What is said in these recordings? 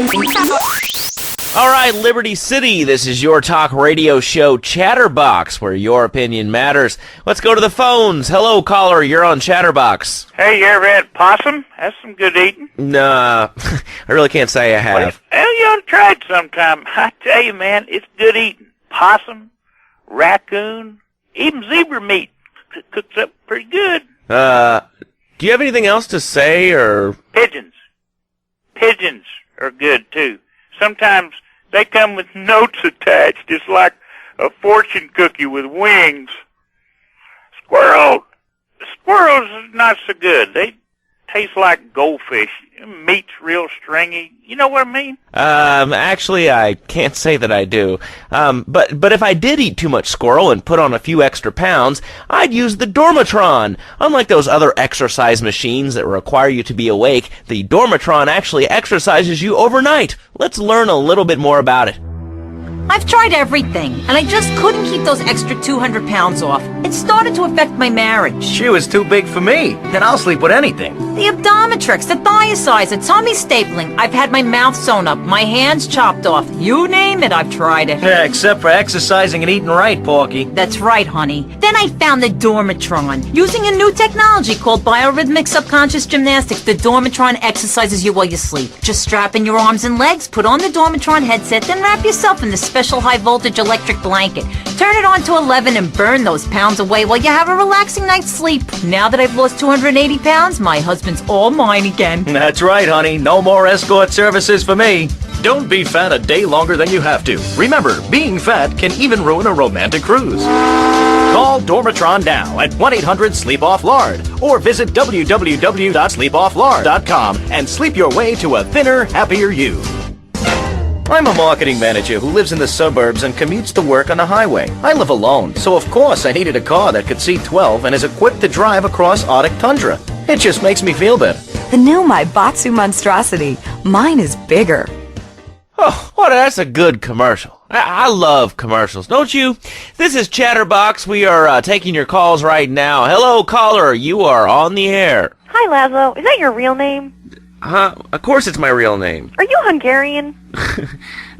All right, Liberty City, this is your talk radio show Chatterbox, where your opinion matters. Let's go to the phones. Hello, caller, you're on Chatterbox. Hey, you ever had possum? That's some good eating. Nah, I really can't say I have. Well, you ought to try it sometime. I tell you, man, it's good eating. Possum, raccoon, even zebra meat cooks up pretty good. Do you have anything else to say, or? Pigeons. Pigeons are good, too. Sometimes they come with notes attached, just like a fortune cookie with wings. Squirrels are not so good. They taste like goldfish. Meat's real stringy. You know what I mean? Actually, I can't say that I do. But if I did eat too much squirrel and put on a few extra pounds, I'd use the Dormatron. Unlike those other exercise machines that require you to be awake, the Dormatron actually exercises you overnight. Let's learn a little bit more about it. I've tried everything, and I just couldn't keep those extra 200 pounds off. It started to affect my marriage. She was too big for me. Then I'll sleep with anything. The Abdometrix, the Thiazides, the tummy stapling. I've had my mouth sewn up, my hands chopped off. You name it, I've tried it. Yeah, except for exercising and eating right, Porky. That's right, honey. Then I found the Dormatron. Using a new technology called biorhythmic subconscious gymnastics, the Dormatron exercises you while you sleep. Just strap in your arms and legs, put on the Dormatron headset, then wrap yourself in the special high-voltage electric blanket. Turn it on to 11 and burn those pounds away while you have a relaxing night's sleep. Now that I've lost 280 pounds, my husband's all mine again. That's right, honey. No more escort services for me. Don't be fat a day longer than you have to. Remember, being fat can even ruin a romantic cruise. Call Dormatron now at 1-800-SLEEP-OFF-LARD or visit www.sleepofflard.com and sleep your way to a thinner, happier you. I'm a marketing manager who lives in the suburbs and commutes to work on the highway. I live alone, so of course I needed a car that could seat 12 and is equipped to drive across Arctic tundra. It just makes me feel better. The new Maibatsu monstrosity. Mine is bigger. Oh, well, that's a good commercial. I love commercials, don't you? This is Chatterbox. We are taking your calls right now. Hello, caller. You are on the air. Hi, Laszlo. Is that your real name? Of course it's my real name. Are you Hungarian?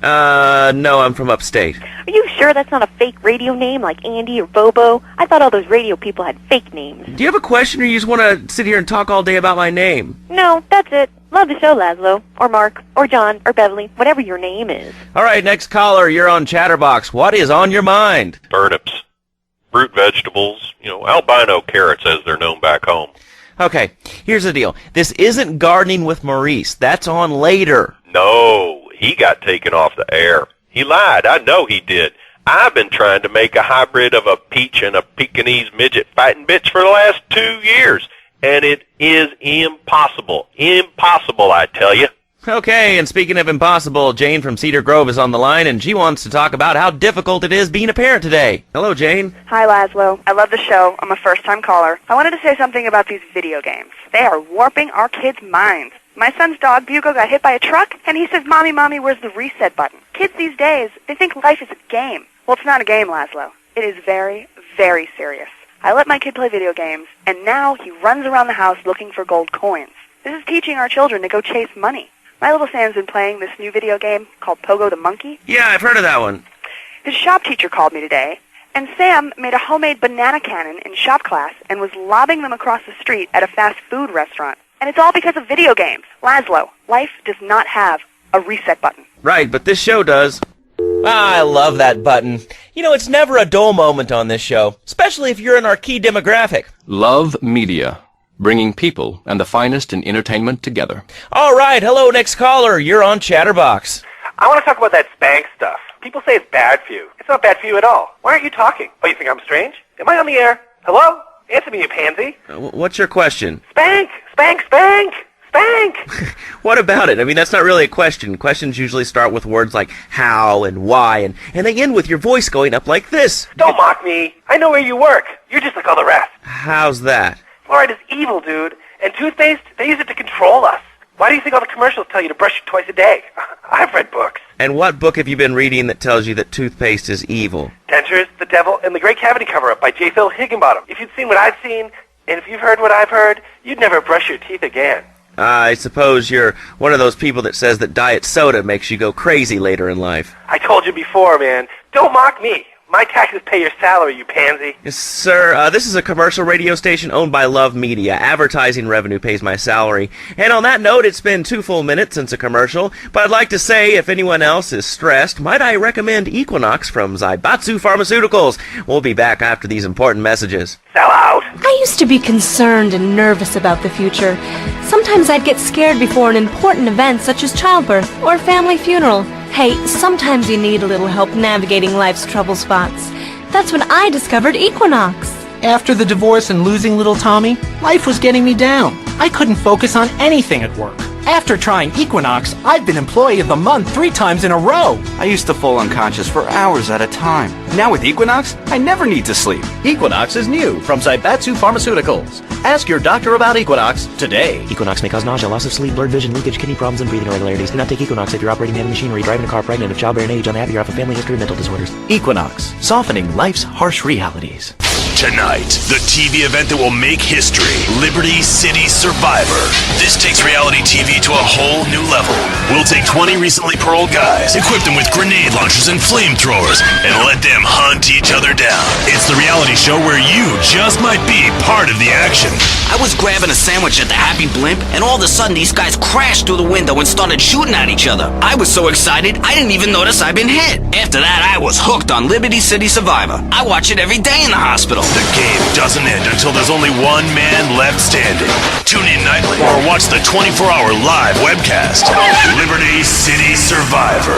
No, I'm from upstate. Are you sure that's not a fake radio name like Andy or Bobo? I thought all those radio people had fake names. Do you have a question, or you just want to sit here and talk all day about my name? No, that's it. Love the show, Laszlo. Or Mark. Or John. Or Beverly. Whatever your name is. All right, next caller, you're on Chatterbox. What is on your mind? Turnips, root vegetables, albino carrots as they're known back home. Okay, here's the deal. This isn't Gardening with Maurice. That's on later. No, he got taken off the air. He lied. I know he did. I've been trying to make a hybrid of a peach and a Pekingese midget fighting bitch for the last 2 years, and it is impossible. Impossible, I tell you. Okay, and speaking of impossible, Jane from Cedar Grove is on the line, and she wants to talk about how difficult it is being a parent today. Hello, Jane. Hi, Laszlo. I love the show. I'm a first-time caller. I wanted to say something about these video games. They are warping our kids' minds. My son's dog, Bugle, got hit by a truck, and he says, Mommy, Mommy, where's the reset button? Kids these days, they think life is a game. Well, it's not a game, Laszlo. It is very, very serious. I let my kid play video games, and now he runs around the house looking for gold coins. This is teaching our children to go chase money. My little Sam's been playing this new video game called Pogo the Monkey. Yeah, I've heard of that one. His shop teacher called me today, and Sam made a homemade banana cannon in shop class and was lobbing them across the street at a fast food restaurant. And it's all because of video games. Laszlo, life does not have a reset button. Right, but this show does. I love that button. It's never a dull moment on this show, especially if you're in our key demographic. Love Media. Bringing people and the finest in entertainment together. All right, hello, next caller. You're on Chatterbox. I want to talk about that spank stuff. People say it's bad for you. It's not bad for you at all. Why aren't you talking? Oh, you think I'm strange? Am I on the air? Hello? Answer me, you pansy. What's your question? Spank! Spank! Spank! Spank! What about it? I mean, that's not really a question. Questions usually start with words like how and why, and they end with your voice going up like this. Don't mock me. I know where you work. You're just like all the rest. How's that? Fluoride is evil, dude. And toothpaste, they use it to control us. Why do you think all the commercials tell you to brush it twice a day? I've read books. And what book have you been reading that tells you that toothpaste is evil? Dentures, the Devil, and the Great Cavity Cover-Up by J. Phil Higginbottom. If you'd seen what I've seen, and if you've heard what I've heard, you'd never brush your teeth again. I suppose you're one of those people that says that diet soda makes you go crazy later in life. I told you before, man. Don't mock me. My taxes pay your salary, you pansy. Yes, sir, this is a commercial radio station owned by Love Media. Advertising revenue pays my salary. And on that note, it's been 2 full minutes since a commercial, but I'd like to say, if anyone else is stressed, might I recommend Equinox from Zaibatsu Pharmaceuticals. We'll be back after these important messages. Sell out. I used to be concerned and nervous about the future. Sometimes I'd get scared before an important event such as childbirth or a family funeral. Hey, sometimes you need a little help navigating life's trouble spots. That's when I discovered Equinox. After the divorce and losing little Tommy, life was getting me down. I couldn't focus on anything at work. After trying Equinox, I've been Employee of the Month 3 times in a row. I used to fall unconscious for hours at a time. Now with Equinox, I never need to sleep. Equinox is new from Zaibatsu Pharmaceuticals. Ask your doctor about Equinox today. Equinox may cause nausea, loss of sleep, blurred vision, leakage, kidney problems, and breathing irregularities. Do not take Equinox if you're operating heavy machinery, driving a car, pregnant, of childbearing age, unhappy, or have a family history of mental disorders. Equinox, softening life's harsh realities. Tonight, the TV event that will make history, Liberty City Survivor. This takes reality TV to a whole new level. We'll take 20 recently paroled guys, equip them with grenade launchers and flamethrowers, and let them hunt each other down. It's the reality show where you just might be part of the action. I was grabbing a sandwich at the Happy Blimp, and all of a sudden these guys crashed through the window and started shooting at each other. I was so excited, I didn't even notice I'd been hit. After that, I was hooked on Liberty City Survivor. I watch it every day in the hospital. The game doesn't end until there's only one man left standing. Tune in nightly or watch the 24-hour live webcast. Liberty City Survivor.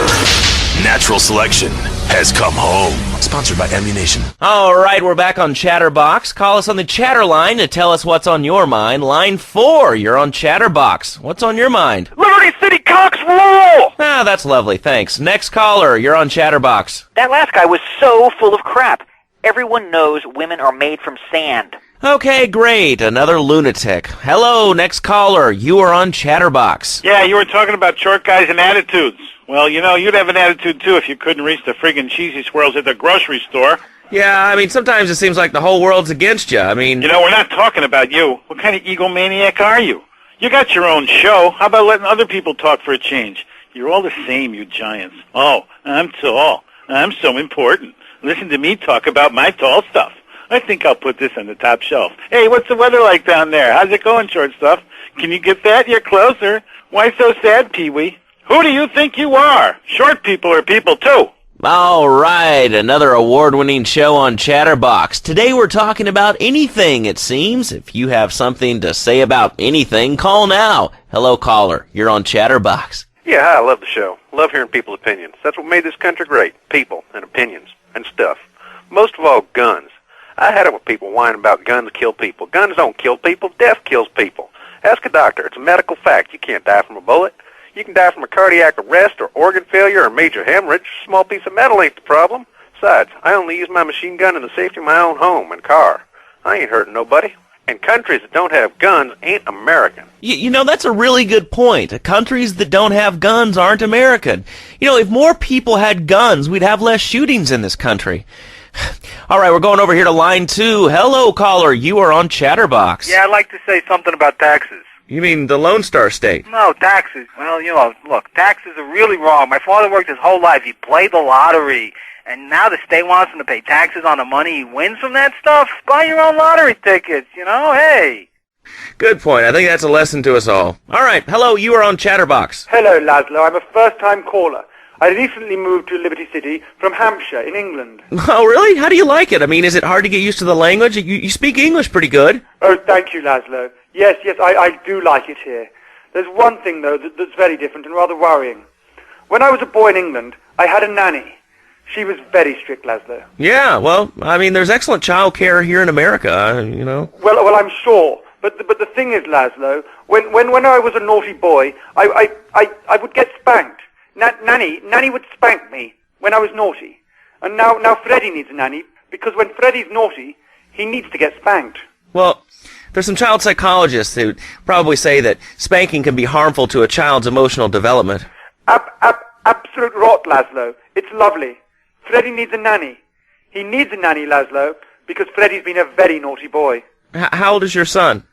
Natural selection has come home. Sponsored by Ammunition. All right, we're back on Chatterbox. Call us on the chatter line to tell us what's on your mind. Line 4, you're on Chatterbox. What's on your mind? Liberty City Cocks rule! Ah, that's lovely, thanks. Next caller, you're on Chatterbox. That last guy was so full of crap. Everyone knows women are made from sand. Okay, great. Another lunatic. Hello, next caller. You are on Chatterbox. Yeah, you were talking about short guys and attitudes. Well, you know, you'd have an attitude, too, if you couldn't reach the friggin' cheesy swirls at the grocery store. Yeah, I mean, sometimes it seems like the whole world's against you. I mean... You know, we're not talking about you. What kind of egomaniac are you? You got your own show. How about letting other people talk for a change? You're all the same, you giants. Oh, I'm tall. I'm so important. Listen to me talk about my tall stuff. I think I'll put this on the top shelf. Hey, what's the weather like down there? How's it going, short stuff? Can you get that? You're closer. Why so sad, Pee-wee? Who do you think you are? Short people are people, too. All right, another award-winning show on Chatterbox. Today we're talking about anything, it seems. If you have something to say about anything, call now. Hello, caller. You're on Chatterbox. Yeah, hi, I love the show. Love hearing people's opinions. That's what made this country great. People and opinions and stuff. Most of all, guns. I had it with people whining about guns kill people. Guns don't kill people. Death kills people. Ask a doctor. It's a medical fact. You can't die from a bullet. You can die from a cardiac arrest or organ failure or major hemorrhage. A small piece of metal ain't the problem. Besides, I only use my machine gun in the safety of my own home and car. I ain't hurting nobody. And countries that don't have guns ain't American. You know, that's a really good point. Countries that don't have guns aren't American. You know, if more people had guns, we'd have less shootings in this country. All right, we're going over here to line 2. Hello, caller. You are on Chatterbox. Yeah, I'd like to say something about taxes. You mean the Lone Star State? No, taxes. Well, you know, look, taxes are really wrong. My father worked his whole life. He played the lottery. And now the state wants him to pay taxes on the money he wins from that stuff? Buy your own lottery tickets, you know? Hey. Good point. I think that's a lesson to us all. All right. Hello, you are on Chatterbox. Hello, Laszlo. I'm a first-time caller. I recently moved to Liberty City from Hampshire in England. Oh, really? How do you like it? I mean, is it hard to get used to the language? You speak English pretty good. Oh, thank you, Laszlo. Yes, I do like it here. There's one thing, though, that's very different and rather worrying. When I was a boy in England, I had a nanny. She was very strict, Laszlo. Yeah, well, I mean, there's excellent child care here in America, you know. Well, I'm sure. But the thing is, Laszlo, when I was a naughty boy, I would get spanked. Nanny would spank me when I was naughty. And now Freddie needs a nanny, because when Freddie's naughty, he needs to get spanked. Well, there's some child psychologists who probably say that spanking can be harmful to a child's emotional development. Absolute rot, Laszlo. It's lovely. Freddie needs a nanny. He needs a nanny, Laszlo, because Freddie's been a very naughty boy. How old is your son?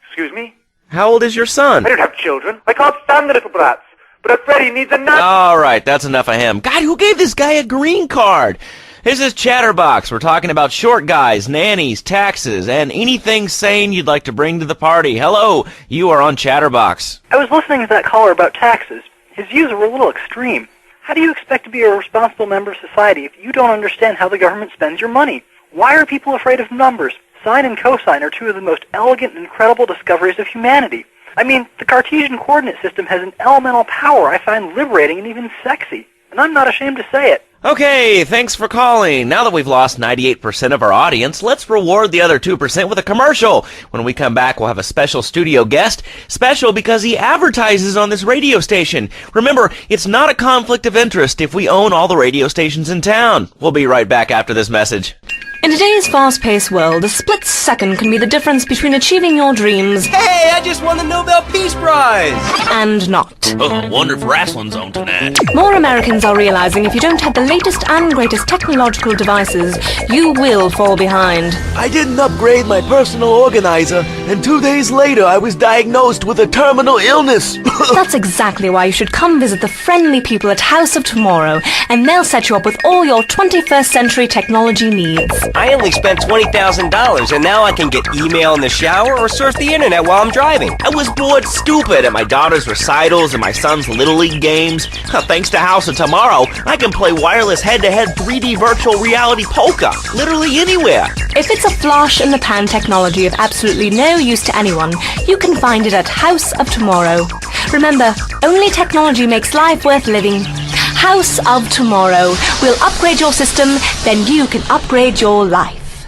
Excuse me? How old is your son? I don't have children. I can't stand the little brats. But Freddie needs a nut. All right, that's enough of him. God, who gave this guy a green card? This is Chatterbox. We're talking about short guys, nannies, taxes, and anything sane you'd like to bring to the party. Hello, you are on Chatterbox. I was listening to that caller about taxes. His views were a little extreme. How do you expect to be a responsible member of society if you don't understand how the government spends your money? Why are people afraid of numbers? Sine and cosine are two of the most elegant and incredible discoveries of humanity. I mean, the Cartesian coordinate system has an elemental power I find liberating and even sexy. And I'm not ashamed to say it. Okay, thanks for calling. Now that we've lost 98% of our audience, let's reward the other 2% with a commercial. When we come back, we'll have a special studio guest. Special because he advertises on this radio station. Remember, it's not a conflict of interest if we own all the radio stations in town. We'll be right back after this message. In today's fast-paced world, a split second can be the difference between achieving your dreams... Hey, I just won the Nobel Peace Prize! ...and not. Oh, wonder if wrestling's on tonight. More Americans are realizing if you don't have the latest and greatest technological devices, you will fall behind. I didn't upgrade my personal organizer, and 2 days later I was diagnosed with a terminal illness. That's exactly why you should come visit the friendly people at House of Tomorrow, and they'll set you up with all your 21st century technology needs. I only spent $20,000, and now I can get email in the shower or surf the internet while I'm driving. I was bored stupid at my daughter's recitals and my son's Little League games. Thanks to House of Tomorrow, I can play wireless head-to-head 3D virtual reality poker, literally anywhere. If it's a flash-in-the-pan technology of absolutely no use to anyone, you can find it at House of Tomorrow. Remember, only technology makes life worth living. House of Tomorrow. We'll upgrade your system, then you can upgrade your life.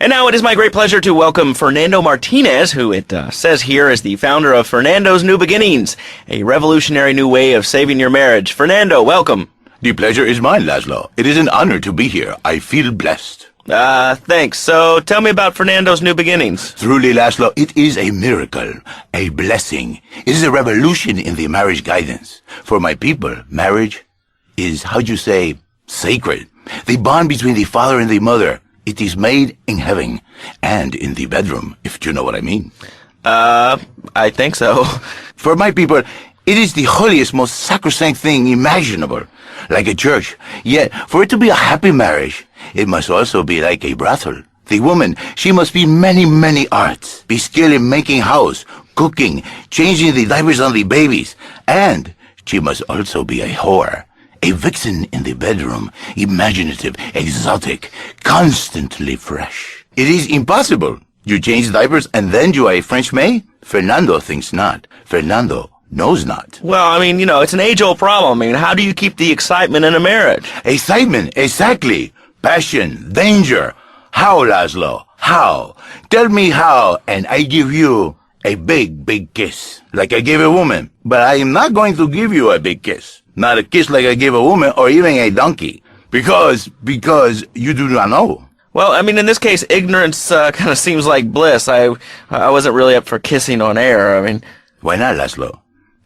And now it is my great pleasure to welcome Fernando Martinez, who it says here is the founder of Fernando's New Beginnings, a revolutionary new way of saving your marriage. Fernando, welcome. The pleasure is mine, Laszlo. It is an honor to be here. I feel blessed. Thanks. So tell me about Fernando's New Beginnings. Truly, Laszlo, it is a miracle, a blessing. It is a revolution in the marriage guidance. For my people, marriage is, how'd you say, sacred. The bond between the father and the mother. It is made in heaven and in the bedroom, if you know what I mean. I think so. For my people, it is the holiest, most sacrosanct thing imaginable, like a church. Yet, for it to be a happy marriage, it must also be like a brothel. The woman, she must be many, many arts, be skilled in making house, cooking, changing the diapers on the babies, and she must also be a whore. A vixen in the bedroom, imaginative, exotic, constantly fresh. It is impossible. You change diapers and then you are a French maid? Fernando thinks not. Fernando knows not. Well, I mean, it's an age-old problem. I mean, how do you keep the excitement in a marriage? Excitement, exactly. Passion, danger. How, Laszlo? How? Tell me how, and I give you a big, big kiss. Like I gave a woman. But I am not going to give you a big kiss. Not a kiss like I gave a woman or even a donkey. Because you do not know. Well, I mean, in this case, ignorance kind of seems like bliss. I wasn't really up for kissing on air. I mean... Why not, Laszlo?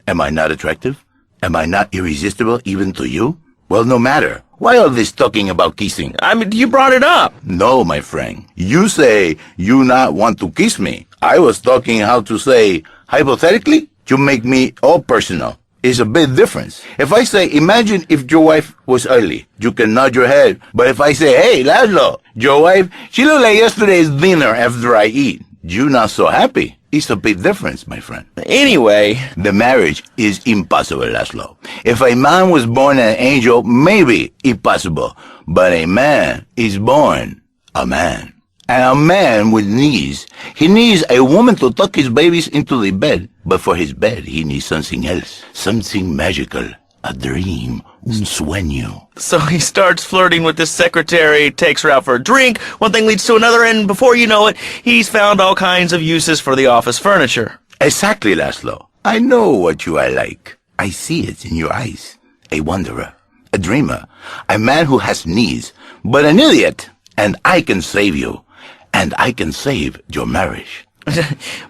Am I not attractive? Am I not irresistible even to you? Well, no matter. Why all this talking about kissing? I mean, you brought it up. No, my friend. You say you not want to kiss me. I was talking how to say, hypothetically, you make me all personal. It's a big difference. If I say, imagine if your wife was ugly, you can nod your head. But if I say, hey, Laszlo, your wife, she looked like yesterday's dinner after I eat. You not so happy. It's a big difference, my friend. Anyway, the marriage is impossible, Laszlo. If a man was born an angel, maybe impossible. But a man is born a man. And a man with needs. He needs a woman to tuck his babies into the bed. But for his bed, he needs something else. Something magical. A dream. Un sueño. So he starts flirting with this secretary, takes her out for a drink, one thing leads to another, and before you know it, he's found all kinds of uses for the office furniture. Exactly, Laszlo. I know what you are like. I see it in your eyes. A wanderer. A dreamer. A man who has needs. But an idiot. And I can save you. And I can save your marriage.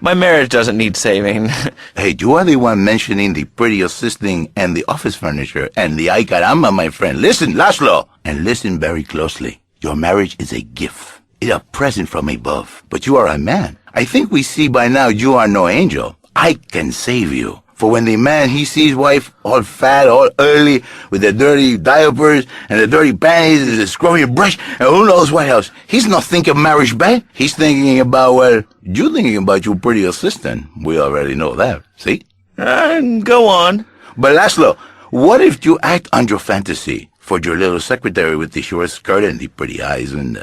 My marriage doesn't need saving. Hey, you are the one mentioning the pretty assisting and the office furniture and the ay caramba, my friend. Listen, Laszlo, and listen very closely. Your marriage is a gift. It's a present from above. But you are a man. I think we see by now you are no angel. I can save you. For when the man, he sees wife all fat, all early, with the dirty diapers and the dirty panties and the scrubby brush, and who knows what else. He's not thinking marriage bad. He's thinking about, well, you thinking about your pretty assistant. We already know that, see? Go on. But Laszlo, what if you act on your fantasy for your little secretary with the short skirt and the pretty eyes and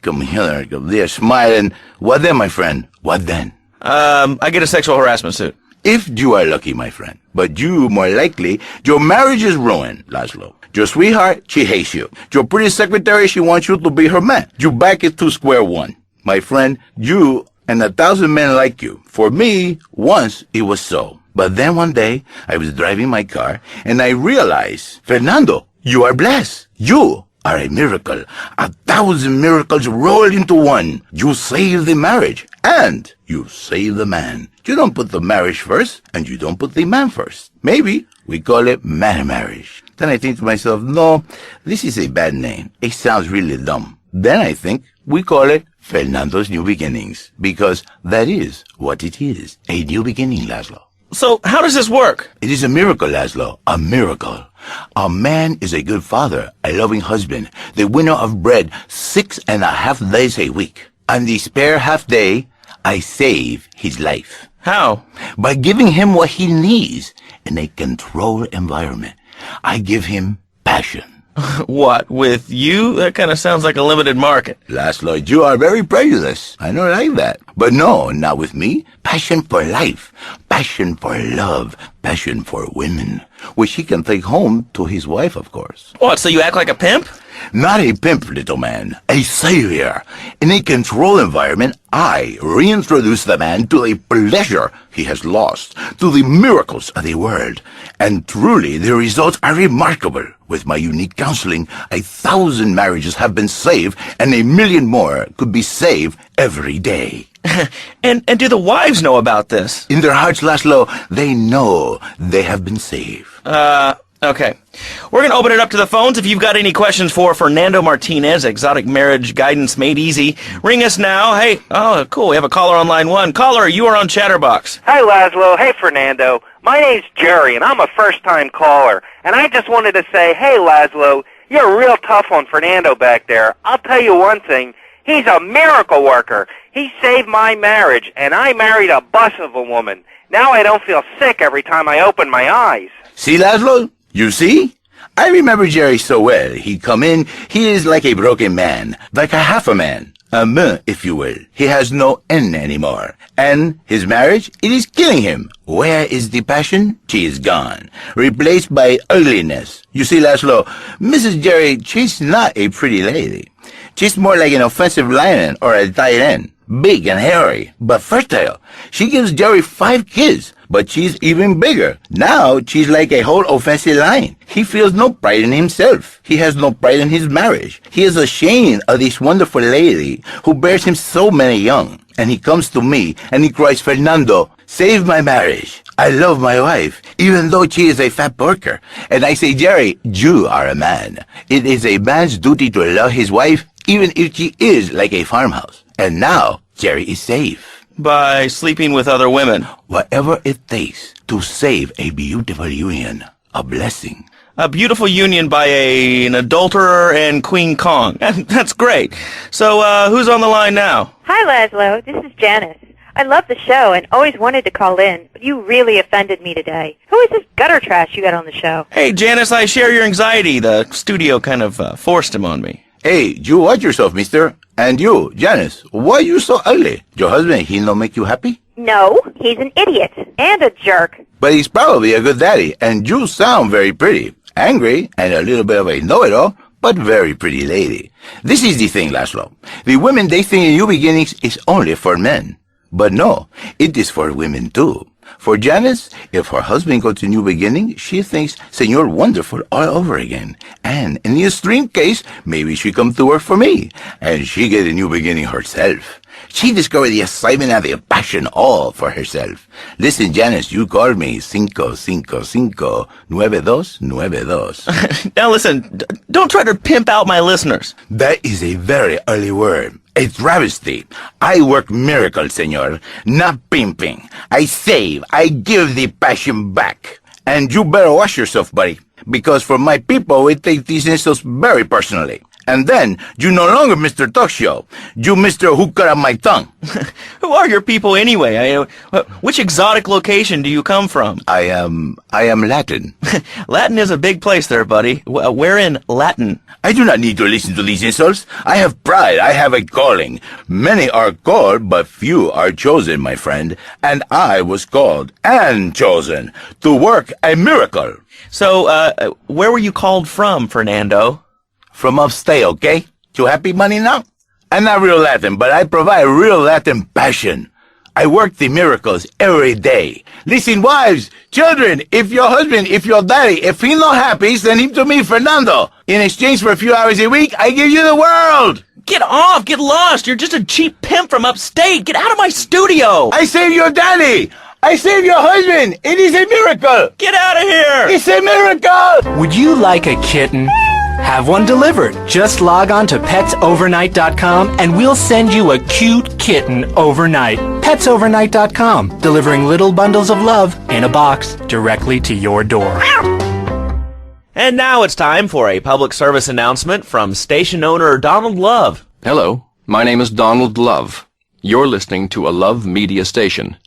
come here, come there, smiling? What then, my friend? What then? I get a sexual harassment suit. If you are lucky, my friend. But you, more likely, your marriage is ruined, Laszlo. Your sweetheart, she hates you. Your pretty secretary, she wants you to be her man. You back it to square one. My friend, you and 1,000 men like you. For me, once it was so. But then one day, I was driving my car, and I realized, Fernando, you are blessed. You are a miracle. 1,000 miracles rolled into one. You save the marriage, and you save the man. You don't put the marriage first, and you don't put the man first. Maybe we call it man marriage. Then I think to myself, no, this is a bad name. It sounds really dumb. Then I think we call it Fernando's New Beginnings, because that is what it is, a new beginning, Laszlo. So how does this work? It is a miracle, Laszlo, a miracle. A man is a good father, a loving husband, the winner of bread 6.5 days a week. On the spare half day, I save his life. How? By giving him what he needs in a controlled environment. I give him passion. What, with you? That kind of sounds like a limited market. Laszlo, you are very prejudiced. I don't like that. But no, not with me. Passion for life. Passion for love. Passion for women. Which he can take home to his wife, of course. What, so you act like a pimp? Not a pimp, little man. A savior. In a controlled environment, I reintroduce the man to the pleasure he has lost, to the miracles of the world. And truly, the results are remarkable. With my unique counseling, 1,000 marriages have been saved, and 1,000,000 more could be saved every day. And do the wives know about this? In their hearts, Laszlo, they know they have been saved. Okay. We're going to open it up to the phones. If you've got any questions for Fernando Martinez, Exotic Marriage Guidance Made Easy, ring us now. Hey, oh, cool. We have a caller on line 1. Caller, you are on Chatterbox. Hi, Laszlo. Hey, Fernando. My name's Jerry, and I'm a first-time caller. And I just wanted to say, hey, Laszlo, you're real tough on Fernando back there. I'll tell you one thing. He's a miracle worker. He saved my marriage, and I married a bus of a woman. Now I don't feel sick every time I open my eyes. See, Laszlo? You see? I remember Jerry so well. He'd come in, he is like a broken man, like a half a man, a me, if you will. He has no N anymore. And his marriage, it is killing him. Where is the passion? She is gone, replaced by ugliness. You see, Laszlo, Mrs. Jerry, she's not a pretty lady. She's more like an offensive lion or a tight end. Big and hairy, but fertile. She gives Jerry 5 kids, but she's even bigger. Now she's like a whole offensive lion. He feels no pride in himself. He has no pride in his marriage. He is ashamed of this wonderful lady who bears him so many young. And he comes to me and he cries, Fernando, save my marriage. I love my wife, even though she is a fat porker. And I say, Jerry, you are a man. It is a man's duty to love his wife, even if she is like a farmhouse. And now, Jerry is safe. By sleeping with other women. Whatever it takes to save a beautiful union. A blessing. A beautiful union by an adulterer and Queen Kong. That's great. So, who's on the line now? Hi, Laszlo. This is Janice. I love the show and always wanted to call in, but you really offended me today. Who is this gutter trash you got on the show? Hey, Janice, I share your anxiety. The studio kind of forced him on me. Hey, you watch yourself, mister. And you, Janice, why you so ugly? Your husband, he not make you happy? No, he's an idiot and a jerk. But he's probably a good daddy, and you sound very pretty. Angry, and a little bit of a know-it-all, but very pretty lady. This is the thing, Laszlo. The women they think in New Beginnings is only for men. But no, it is for women too. For Janice, if her husband goes to New Beginning, she thinks Senor Wonderful all over again. And in the extreme case, maybe she come to work for me, and she get a new beginning herself. She discovered the excitement and the passion all for herself. Listen, Janice, you called me 555-9292. Now listen, don't try to pimp out my listeners. That is a very early word. a travesty. I work miracles, senor, not pimping. I save, I give the passion back. And you better watch yourself, buddy, because for my people, we take these insults very personally. And then, you no longer Mr. Talk Show. You Mr. Who Cut Out My Tongue. Who are your people anyway? Which exotic location do you come from? I am Latin. Latin is a big place there, buddy. Where in Latin? I do not need to listen to these insults. I have pride. I have a calling. Many are called, but few are chosen, my friend. And I was called and chosen to work a miracle. So, where were you called from, Fernando? From upstate, okay? You happy, money, now? I'm not real Latin, but I provide real Latin passion. I work the miracles every day. Listen, wives, children, if your husband, if your daddy, if he's not happy, send him to me, Fernando. In exchange for a few hours a week, I give you the world. Get off! Get lost! You're just a cheap pimp from upstate! Get out of my studio! I save your daddy! I save your husband! It is a miracle! Get out of here! It's a miracle! Would you like a kitten? Have one delivered. Just log on to petsovernight.com and we'll send you a cute kitten overnight. Petsovernight.com, delivering little bundles of love in a box directly to your door. And now it's time for a public service announcement from station owner Donald Love. Hello, my name is Donald Love. You're listening to a Love Media station.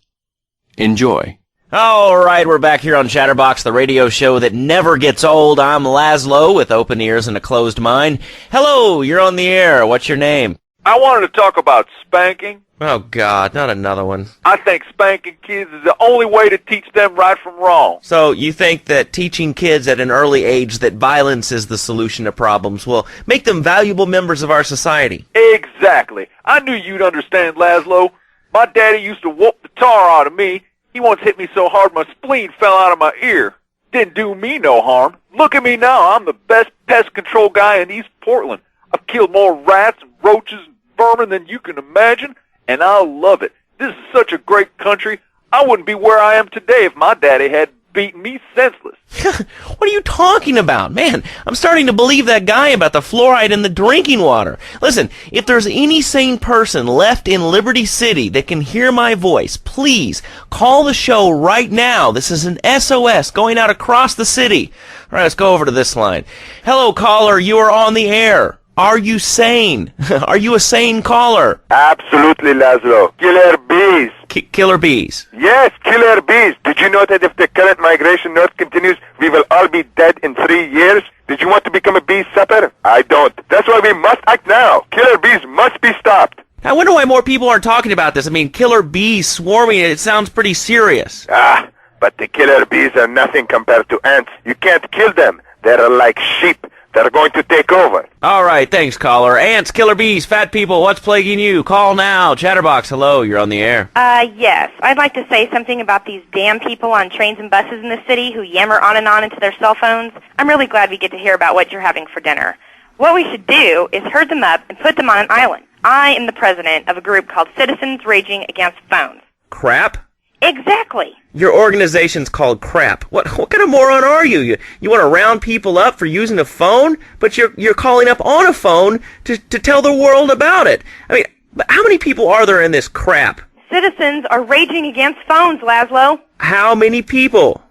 Enjoy. All right, we're back here on Chatterbox, the radio show that never gets old. I'm Laszlo with open ears and a closed mind. Hello, you're on the air. What's your name? I wanted to talk about spanking. Oh, God, not another one. I think spanking kids is the only way to teach them right from wrong. So you think that teaching kids at an early age that violence is the solution to problems will make them valuable members of our society? Exactly. I knew you'd understand, Laszlo. My daddy used to whoop the tar out of me. He once hit me so hard my spleen fell out of my ear. Didn't do me no harm. Look at me now. I'm the best pest control guy in East Portland. I've killed more rats and roaches and vermin than you can imagine, and I love it. This is such a great country. I wouldn't be where I am today if my daddy had beaten me senseless. What are you talking about? Man, I'm starting to believe that guy about the fluoride in the drinking water. Listen, if there's any sane person left in Liberty City that can hear my voice, please call the show right now. This is an SOS going out across the city. All right, let's go over to this line. Hello, caller. You are on the air. Are you sane? Are you a sane caller? Absolutely, Laszlo. Killer bees. Killer bees. Yes, killer bees. Did you know that if the current migration north continues, we will all be dead in 3 years? Did you want to become a bee supper? I don't. That's why we must act now. Killer bees must be stopped. I wonder why more people aren't talking about this. I mean, killer bees swarming, it sounds pretty serious. But the killer bees are nothing compared to ants. You can't kill them. They're like sheep. They're going to take over. All right, thanks, caller. Ants, killer bees, fat people, what's plaguing you? Call now. Chatterbox, hello, you're on the air. Yes. I'd like to say something about these damn people on trains and buses in the city who yammer on and on into their cell phones. I'm really glad we get to hear about what you're having for dinner. What we should do is herd them up and put them on an island. I am the president of a group called Citizens Raging Against Phones. Crap? Exactly. Your organization's called Crap. What kind of moron are you? You want to round people up for using a phone, but you're calling up on a phone to tell the world about it. I mean, how many people are there in this crap? Citizens are raging against phones, Laszlo. How many people?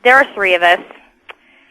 There are 3 of us.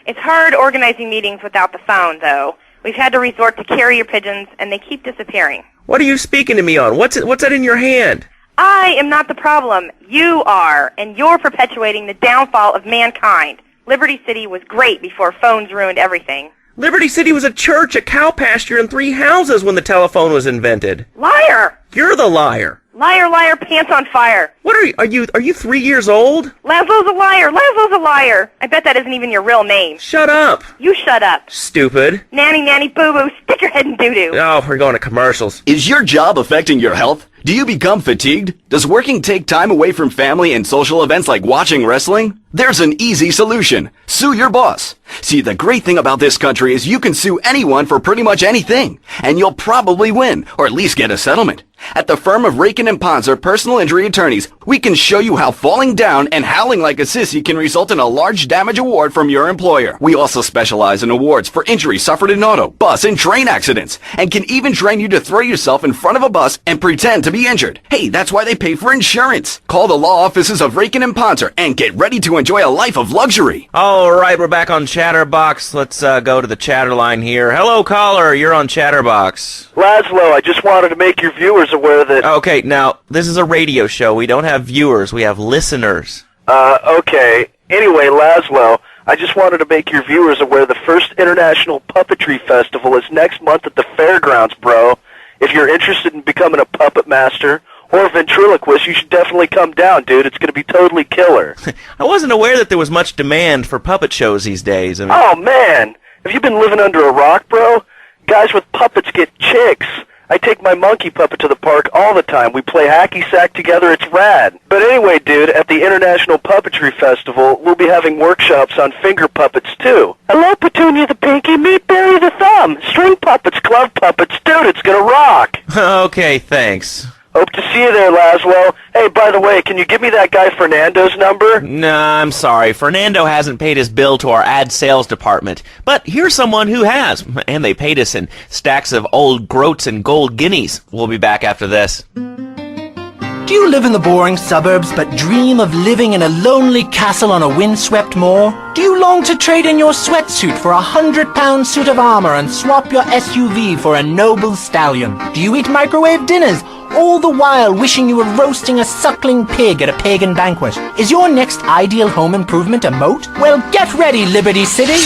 It's hard organizing meetings without the phone, though. We've had to resort to carrier pigeons, and they keep disappearing. What are you speaking to me on? What's that in your hand? I am not the problem. You are, and you're perpetuating the downfall of mankind. Liberty City was great before phones ruined everything. Liberty City was a church, a cow pasture, and 3 houses when the telephone was invented. Liar! You're the liar. Liar, liar, pants on fire. What are you 3 years old? Laszlo's a liar. Laszlo's a liar. I bet that isn't even your real name. Shut up. You shut up. Stupid. Nanny, nanny, boo-boo, stick your head in doo-doo. Oh, we're going to commercials. Is your job affecting your health? Do you become fatigued? Does working take time away from family and social events like watching wrestling? There's an easy solution. Sue your boss. See, the great thing about this country is you can sue anyone for pretty much anything, and you'll probably win, or at least get a settlement. At the firm of Rakin & Ponzer Personal Injury Attorneys, we can show you how falling down and howling like a sissy can result in a large damage award from your employer. We also specialize in awards for injuries suffered in auto, bus, and train accidents, and can even train you to throw yourself in front of a bus and pretend to be injured. Hey, that's why they pay for insurance. Call the law offices of Rakin & Ponzer and get ready to enjoy a life of luxury. All right, we're back on Chatterbox. Let's go to the chatter line here. Hello, caller. You're on Chatterbox. Laszlo, I just wanted to make your viewers aware that... Okay, now, this is a radio show. We don't have viewers. We have listeners. Okay. Anyway, Laszlo, I just wanted to make your viewers aware the first International Puppetry Festival is next month at the fairgrounds, bro. If you're interested in becoming a puppet master or a ventriloquist, you should definitely come down, dude. It's going to be totally killer. I wasn't aware that there was much demand for puppet shows these days. I mean... Oh, man. Have you been living under a rock, bro? Guys with puppets get chicks. I take my monkey puppet to the park all the time. We play hacky sack together. It's rad. But anyway, dude, at the International Puppetry Festival, we'll be having workshops on finger puppets, too. Hello, Petunia the Pinky. Meet Barry the Thumb. String puppets, glove puppets. Dude, it's gonna rock. Okay, thanks. Hope to see you there, Laszlo. Hey, by the way, can you give me that guy Fernando's number? Nah, I'm sorry. Fernando hasn't paid his bill to our ad sales department. But here's someone who has. And they paid us in stacks of old groats and gold guineas. We'll be back after this. Do you live in the boring suburbs but dream of living in a lonely castle on a windswept moor? Do you long to trade in your sweatsuit for a 100-pound suit of armor and swap your SUV for a noble stallion? Do you eat microwave dinners, all the while wishing you were roasting a suckling pig at a pagan banquet? Is your next ideal home improvement a moat? Well, get ready, Liberty City!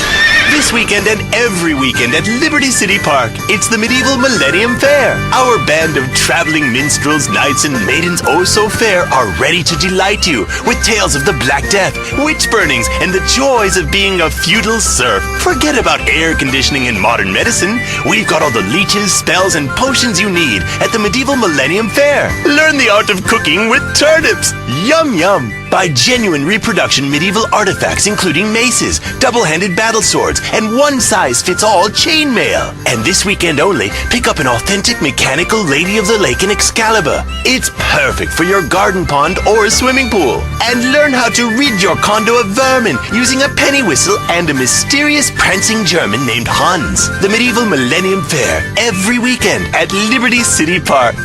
This weekend and every weekend at Liberty City Park, it's the Medieval Millennium Fair. Our band of traveling minstrels, knights, and maidens oh so fair are ready to delight you with tales of the Black Death, witch burnings, and the joys of being a feudal serf. Forget about air conditioning and modern medicine. We've got all the leeches, spells, and potions you need at the Medieval Millennium Fair. Learn the art of cooking with turnips. Yum yum. Buy genuine reproduction medieval artifacts including maces, double-handed battle swords, and one-size-fits-all chainmail. And this weekend only, pick up an authentic mechanical Lady of the Lake in Excalibur. It's perfect for your garden pond or swimming pool. And learn how to rid your condo of vermin using a penny whistle and a mysterious prancing German named Hans. The Medieval Millennium Fair, every weekend at Liberty City Park.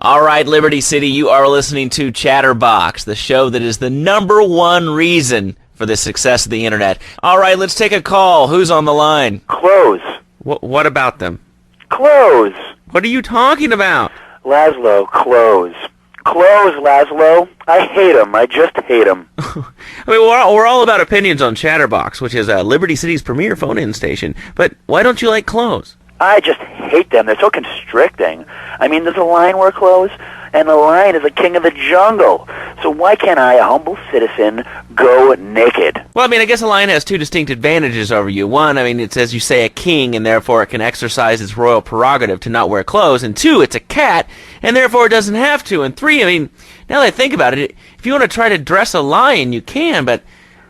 All right, Liberty City, you are listening to Chatterbox, the show that is the #1 reason for the success of the internet. All right, let's take a call. Who's on the line? Clothes. What about them? Clothes. What are you talking about? Laszlo, clothes. Clothes, Laszlo. I hate them. I just hate them. I mean, we're all about opinions on Chatterbox, which is Liberty City's premier phone-in station. But why don't you like clothes? I just hate them. They're so constricting. I mean, does a lion wear clothes? And the lion is the king of the jungle. So why can't I, a humble citizen, go naked? Well, I mean, I guess a lion has two distinct advantages over you. One, I mean, it's, as you say, a king, and therefore it can exercise its royal prerogative to not wear clothes. And two, it's a cat, and therefore it doesn't have to. And three, I mean, now that I think about it, if you want to try to dress a lion, you can, but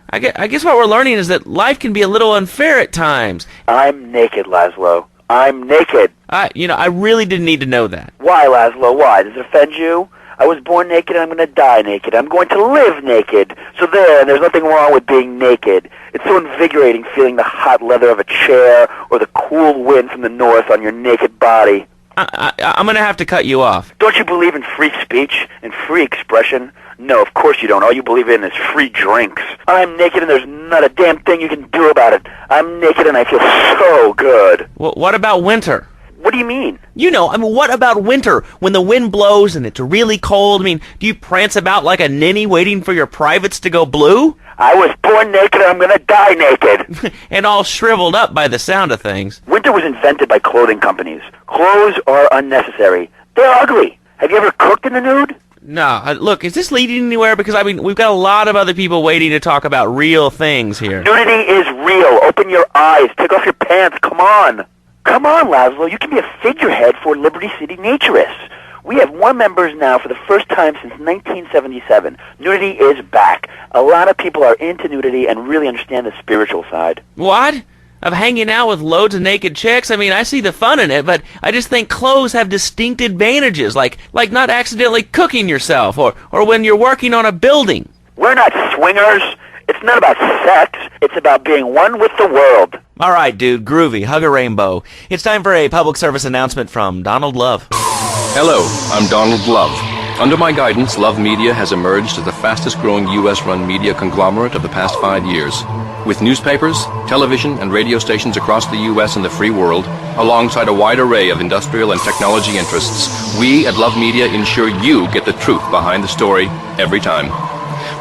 I guess what we're learning is that life can be a little unfair at times. I'm naked, Laszlo. I'm naked. I really didn't need to know that. Why, Laszlo? Why? Does it offend you? I was born naked and I'm going to die naked. I'm going to live naked. So there's nothing wrong with being naked. It's so invigorating feeling the hot leather of a chair or the cool wind from the north on your naked body. I'm going to have to cut you off. Don't you believe in free speech and free expression? No, of course you don't. All you believe in is free drinks. I'm naked and there's not a damn thing you can do about it. I'm naked and I feel so good. Well, what about winter? What do you mean? What about winter? When the wind blows and it's really cold, do you prance about like a ninny waiting for your privates to go blue? I was born naked and I'm going to die naked. And all shriveled up by the sound of things. Winter was invented by clothing companies. Clothes are unnecessary. They're ugly. Have you ever cooked in the nude? No, look, is this leading anywhere? Because, we've got a lot of other people waiting to talk about real things here. Nudity is real. Open your eyes. Take off your pants. Come on. Come on, Laszlo. You can be a figurehead for Liberty City Naturists. We have more members now for the first time since 1977. Nudity is back. A lot of people are into nudity and really understand the spiritual side. What? of hanging out with loads of naked chicks. I mean, I see the fun in it, but I just think clothes have distinct advantages, like not accidentally cooking yourself, or when you're working on a building. We're not swingers. It's not about sex. It's about being one with the world. All right, dude, groovy. Hug a rainbow. It's time for a public service announcement from Donald Love. Hello, I'm Donald Love. Under my guidance, Love Media has emerged as the fastest-growing U.S.-run media conglomerate of the past 5 years. With newspapers, television, and radio stations across the U.S. and the free world, alongside a wide array of industrial and technology interests, we at Love Media ensure you get the truth behind the story every time.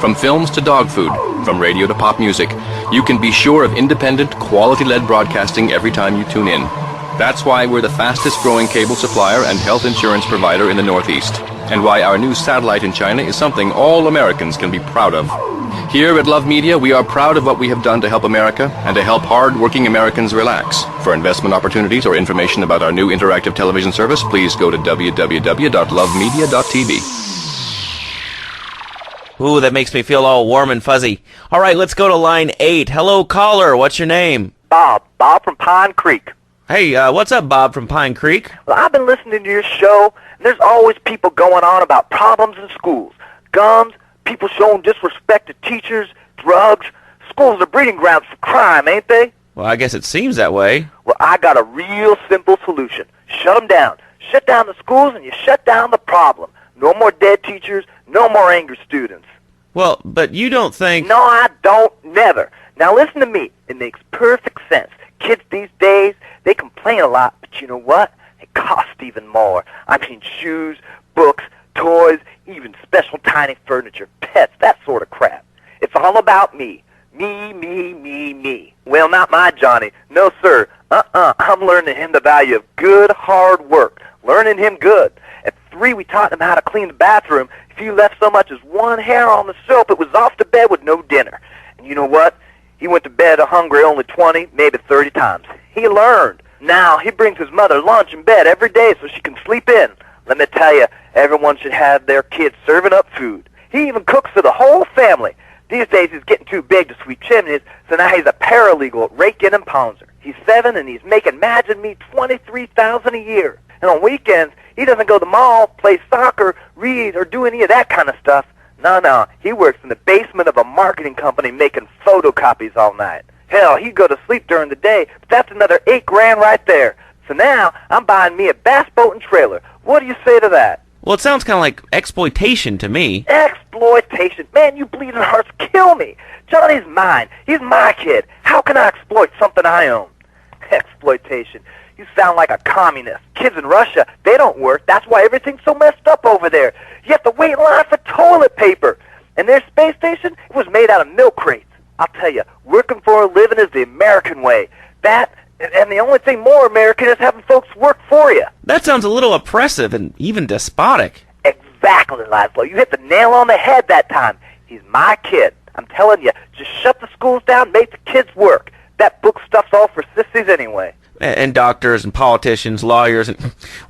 From films to dog food, from radio to pop music, you can be sure of independent, quality-led broadcasting every time you tune in. That's why we're the fastest-growing cable supplier and health insurance provider in the Northeast, and why our new satellite in China is something all Americans can be proud of. Here at Love Media, we are proud of what we have done to help America and to help hard-working Americans relax. For investment opportunities or information about our new interactive television service, please go to www.lovemedia.tv. Ooh, that makes me feel all warm and fuzzy. All right, let's go to line 8. Hello, caller. What's your name? Bob from Pine Creek. Hey, what's up, Bob from Pine Creek? Well, I've been listening to your show, and there's always people going on about problems in schools. Guns, people showing disrespect to teachers, drugs. Schools are breeding grounds for crime, ain't they? Well, I guess it seems that way. Well, I got a real simple solution. Shut them down. Shut down the schools, and you shut down the problem. No more dead teachers, no more angry students. Well, but you don't think... No, I don't, never. Now listen to me. It makes perfect sense. Kids these days, they complain a lot, but you know what? It costs even more. I mean shoes, books, toys, even special tiny furniture, pets, that sort of crap. It's all about me. Me. Well, not my Johnny. No, sir. I'm learning him the value of good, hard work. Learning him good. At 3, we taught him how to clean the bathroom. If you left so much as one hair on the soap, it was off to bed with no dinner. And you know what? He went to bed hungry only 20, maybe 30 times. He learned. Now, he brings his mother lunch in bed every day so she can sleep in. Let me tell you, everyone should have their kids serving up food. He even cooks for the whole family. These days, he's getting too big to sweep chimneys, so now he's a paralegal at Rake-In and Pouncer. He's 7, and he's making, imagine me, $23,000 a year. And on weekends, he doesn't go to the mall, play soccer, read, or do any of that kind of stuff. No. He works in the basement of a marketing company making photocopies all night. Hell, he'd go to sleep during the day, but that's another $8,000 right there. So now, I'm buying me a bass boat and trailer. What do you say to that? Well, it sounds kind of like exploitation to me. Exploitation? Man, you bleeding hearts kill me. Johnny's mine. He's my kid. How can I exploit something I own? Exploitation. You sound like a communist. Kids in Russia, they don't work. That's why everything's so messed up over there. You have to wait in line for toilet paper. And their space station, it was made out of milk crates. I'll tell you, working for a living is the American way. That, and the only thing more American is having folks work for you. That sounds a little oppressive and even despotic. Exactly, Laszlo. You hit the nail on the head that time. He's my kid. I'm telling you, just shut the schools down, make the kids work. That book stuff's all for sissies anyway. And doctors and politicians, lawyers, and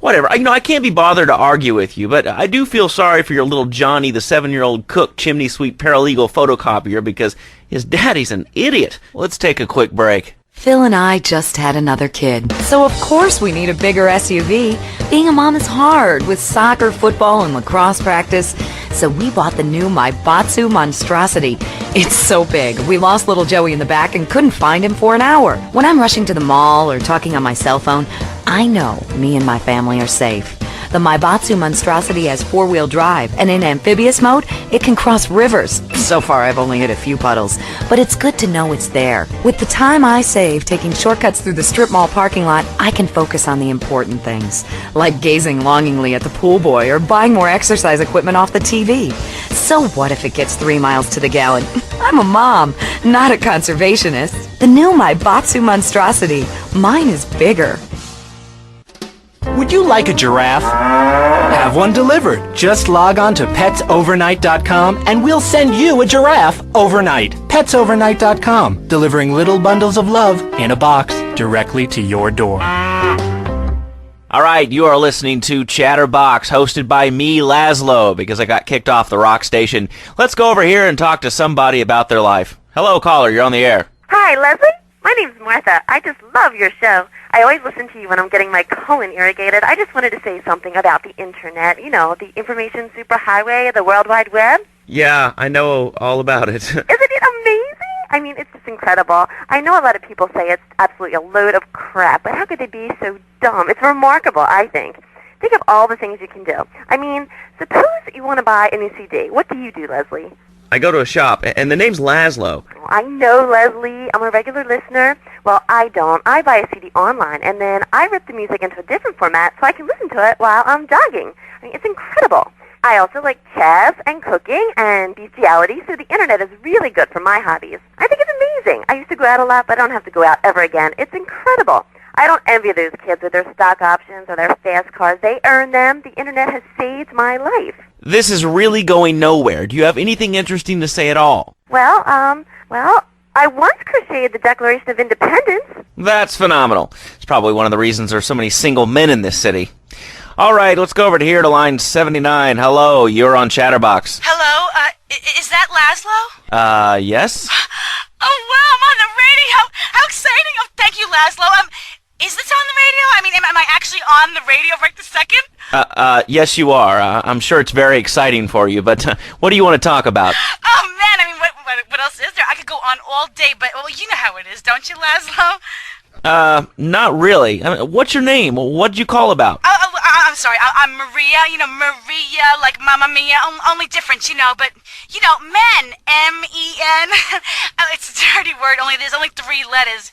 whatever. I can't be bothered to argue with you, but I do feel sorry for your little Johnny, the 7-year-old cook, chimney sweep, paralegal photocopier, because his daddy's an idiot. Let's take a quick break. Phil and I just had another kid, so of course we need a bigger SUV. Being a mom is hard with soccer, football, and lacrosse practice, so we bought the new Maibatsu Monstrosity. It's so big, we lost little Joey in the back and couldn't find him for an hour. When I'm rushing to the mall or talking on my cell phone, I know me and my family are safe. The Maibatsu Monstrosity has 4-wheel drive, and in amphibious mode, it can cross rivers. So far, I've only hit a few puddles, but it's good to know it's there. With the time I save taking shortcuts through the strip mall parking lot, I can focus on the important things, like gazing longingly at the pool boy or buying more exercise equipment off the TV. So what if it gets 3 miles to the gallon? I'm a mom, not a conservationist. The new Maibatsu Monstrosity. Mine is bigger. Would you like a giraffe? Have one delivered. Just log on to petsovernight.com and we'll send you a giraffe overnight. Petsovernight.com, delivering little bundles of love in a box directly to your door. All right, you are listening to Chatterbox, hosted by me, Laszlo, because I got kicked off the rock station. Let's go over here and talk to somebody about their life. Hello, caller, you're on the air. Hi, Leslie. My name's Martha. I just love your show. I always listen to you when I'm getting my colon irrigated. I just wanted to say something about the Internet. You know, the information superhighway, the World Wide Web. Yeah, I know all about it. Isn't it amazing? I mean, it's just incredible. I know a lot of people say it's absolutely a load of crap, but how could they be so dumb? It's remarkable, I think. Think of all the things you can do. I mean, suppose you want to buy a new CD. What do you do, Leslie? I go to a shop, and the name's Laszlo. I know, Leslie. I'm a regular listener. Well, I don't. I buy a CD online, and then I rip the music into a different format so I can listen to it while I'm jogging. I mean, it's incredible. I also like chess and cooking and bestiality, so the Internet is really good for my hobbies. I think it's amazing. I used to go out a lot, but I don't have to go out ever again. It's incredible. I don't envy those kids with their stock options or their fast cars. They earn them. The Internet has saved my life. This is really going nowhere. Do you have anything interesting to say at all? Well, I once crocheted the Declaration of Independence. That's phenomenal. It's probably one of the reasons there's so many single men in this city. All right, let's go over to here to line 79. Hello, you're on Chatterbox. Hello, is that Laszlo? Yes? Oh, wow, I'm on the radio. How exciting. Oh, thank you, Laszlo. Is this on the radio? I mean, am I actually on the radio right this second? Yes, you are. I'm sure it's very exciting for you, but what do you want to talk about? Oh, man, I mean, what else is there? I could go on all day, but, well, you know how it is, don't you, Laszlo? Not really. I mean, what's your name? What'd you call about? I'm sorry, I'm Maria, you know, Maria, like Mamma Mia, only different, you know, but, you know, men, M-E-N, oh, it's a dirty word, there's only 3 letters.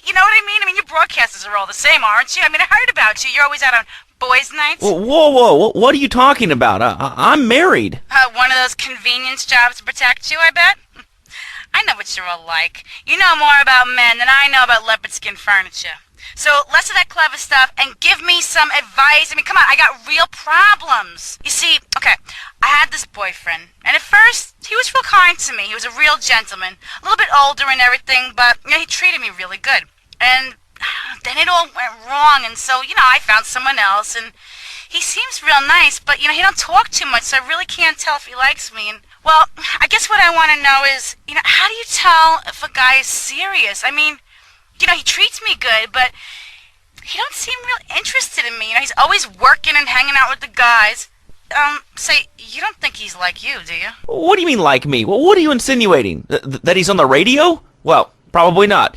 You know what I mean? I mean, your broadcasters are all the same, aren't you? I mean, I heard about you. You're always out on boys' nights. Whoa, what are you talking about? I'm married. One of those convenience jobs to protect you, I bet? I know what you're all like. You know more about men than I know about leopard skin furniture. So less of that clever stuff and give me some advice. I mean, come on, I got real problems. You see, okay, I had this boyfriend, and at first, he was real kind to me. He was a real gentleman, a little bit older and everything, but, you know, he treated me really good. And then it all went wrong, and so, you know, I found someone else, and he seems real nice, but, you know, he don't talk too much, so I really can't tell if he likes me. And, well, I guess what I want to know is, you know, how do you tell if a guy is serious? I mean, you know, he treats me good, but he don't seem real interested in me. You know, he's always working and hanging out with the guys. Say, you don't think he's like you, do you? What do you mean like me? Well, what are you insinuating? That he's on the radio? Well, probably not.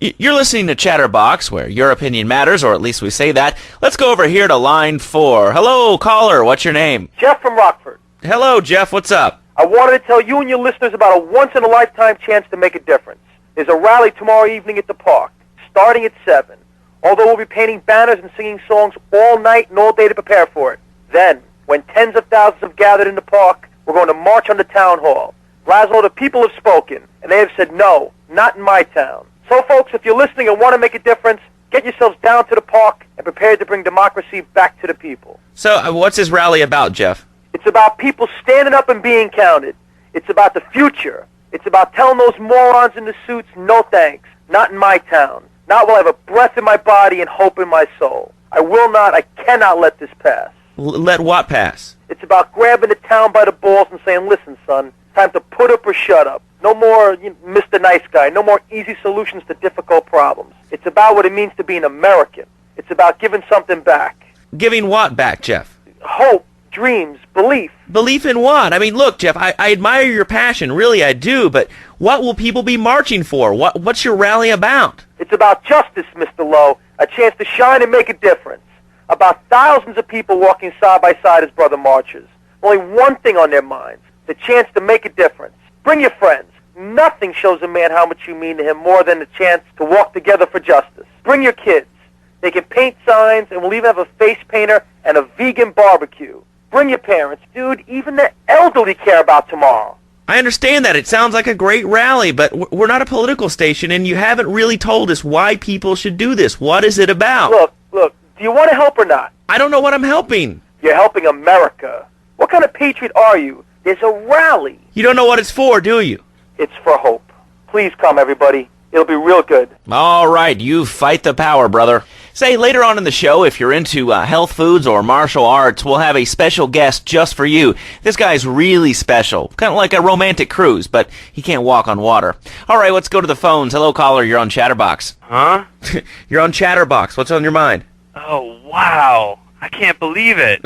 You're listening to Chatterbox, where your opinion matters, or at least we say that. Let's go over here to line 4. Hello, caller. What's your name? Jeff from Rockford. Hello, Jeff. What's up? I wanted to tell you and your listeners about a once-in-a-lifetime chance to make a difference. There's a rally tomorrow evening at the park, starting at 7. Although we'll be painting banners and singing songs all night and all day to prepare for it. Then, when tens of thousands have gathered in the park, we're going to march on the town hall. Laszlo, the people have spoken, and they have said no, not in my town. So, folks, if you're listening and want to make a difference, get yourselves down to the park and prepare to bring democracy back to the people. So, what's this rally about, Jeff? It's about people standing up and being counted. It's about the future. It's about telling those morons in the suits, no thanks, not in my town. Not while I have a breath in my body and hope in my soul. I cannot let this pass. Let what pass? It's about grabbing the town by the balls and saying, listen, son, time to put up or shut up. No more Mr. Nice Guy. No more easy solutions to difficult problems. It's about what it means to be an American. It's about giving something back. Giving what back, Jeff? Hope, dreams, belief. Belief in what? I mean, look, Jeff, I admire your passion. Really, I do. But what will people be marching for? What's your rally about? It's about justice, Mr. Lowe. A chance to shine and make a difference. About thousands of people walking side by side as brother marchers. Only one thing on their minds. The chance to make a difference. Bring your friends. Nothing shows a man how much you mean to him more than the chance to walk together for justice. Bring your kids. They can paint signs, and we'll even have a face painter and a vegan barbecue. Bring your parents. Dude, even the elderly care about tomorrow. I understand that. It sounds like a great rally, but we're not a political station, and you haven't really told us why people should do this. What is it about? Look, do you want to help or not? I don't know what I'm helping. You're helping America. What kind of patriot are you? There's a rally. You don't know what it's for, do you? It's for hope. Please come, everybody. It'll be real good. All right, you fight the power, brother. Say, later on in the show, if you're into health foods or martial arts, we'll have a special guest just for you. This guy's really special, kind of like a romantic cruise, but he can't walk on water. All right, let's go to the phones. Hello, caller, you're on Chatterbox. Huh? You're on Chatterbox. What's on your mind? Oh, wow. I can't believe it.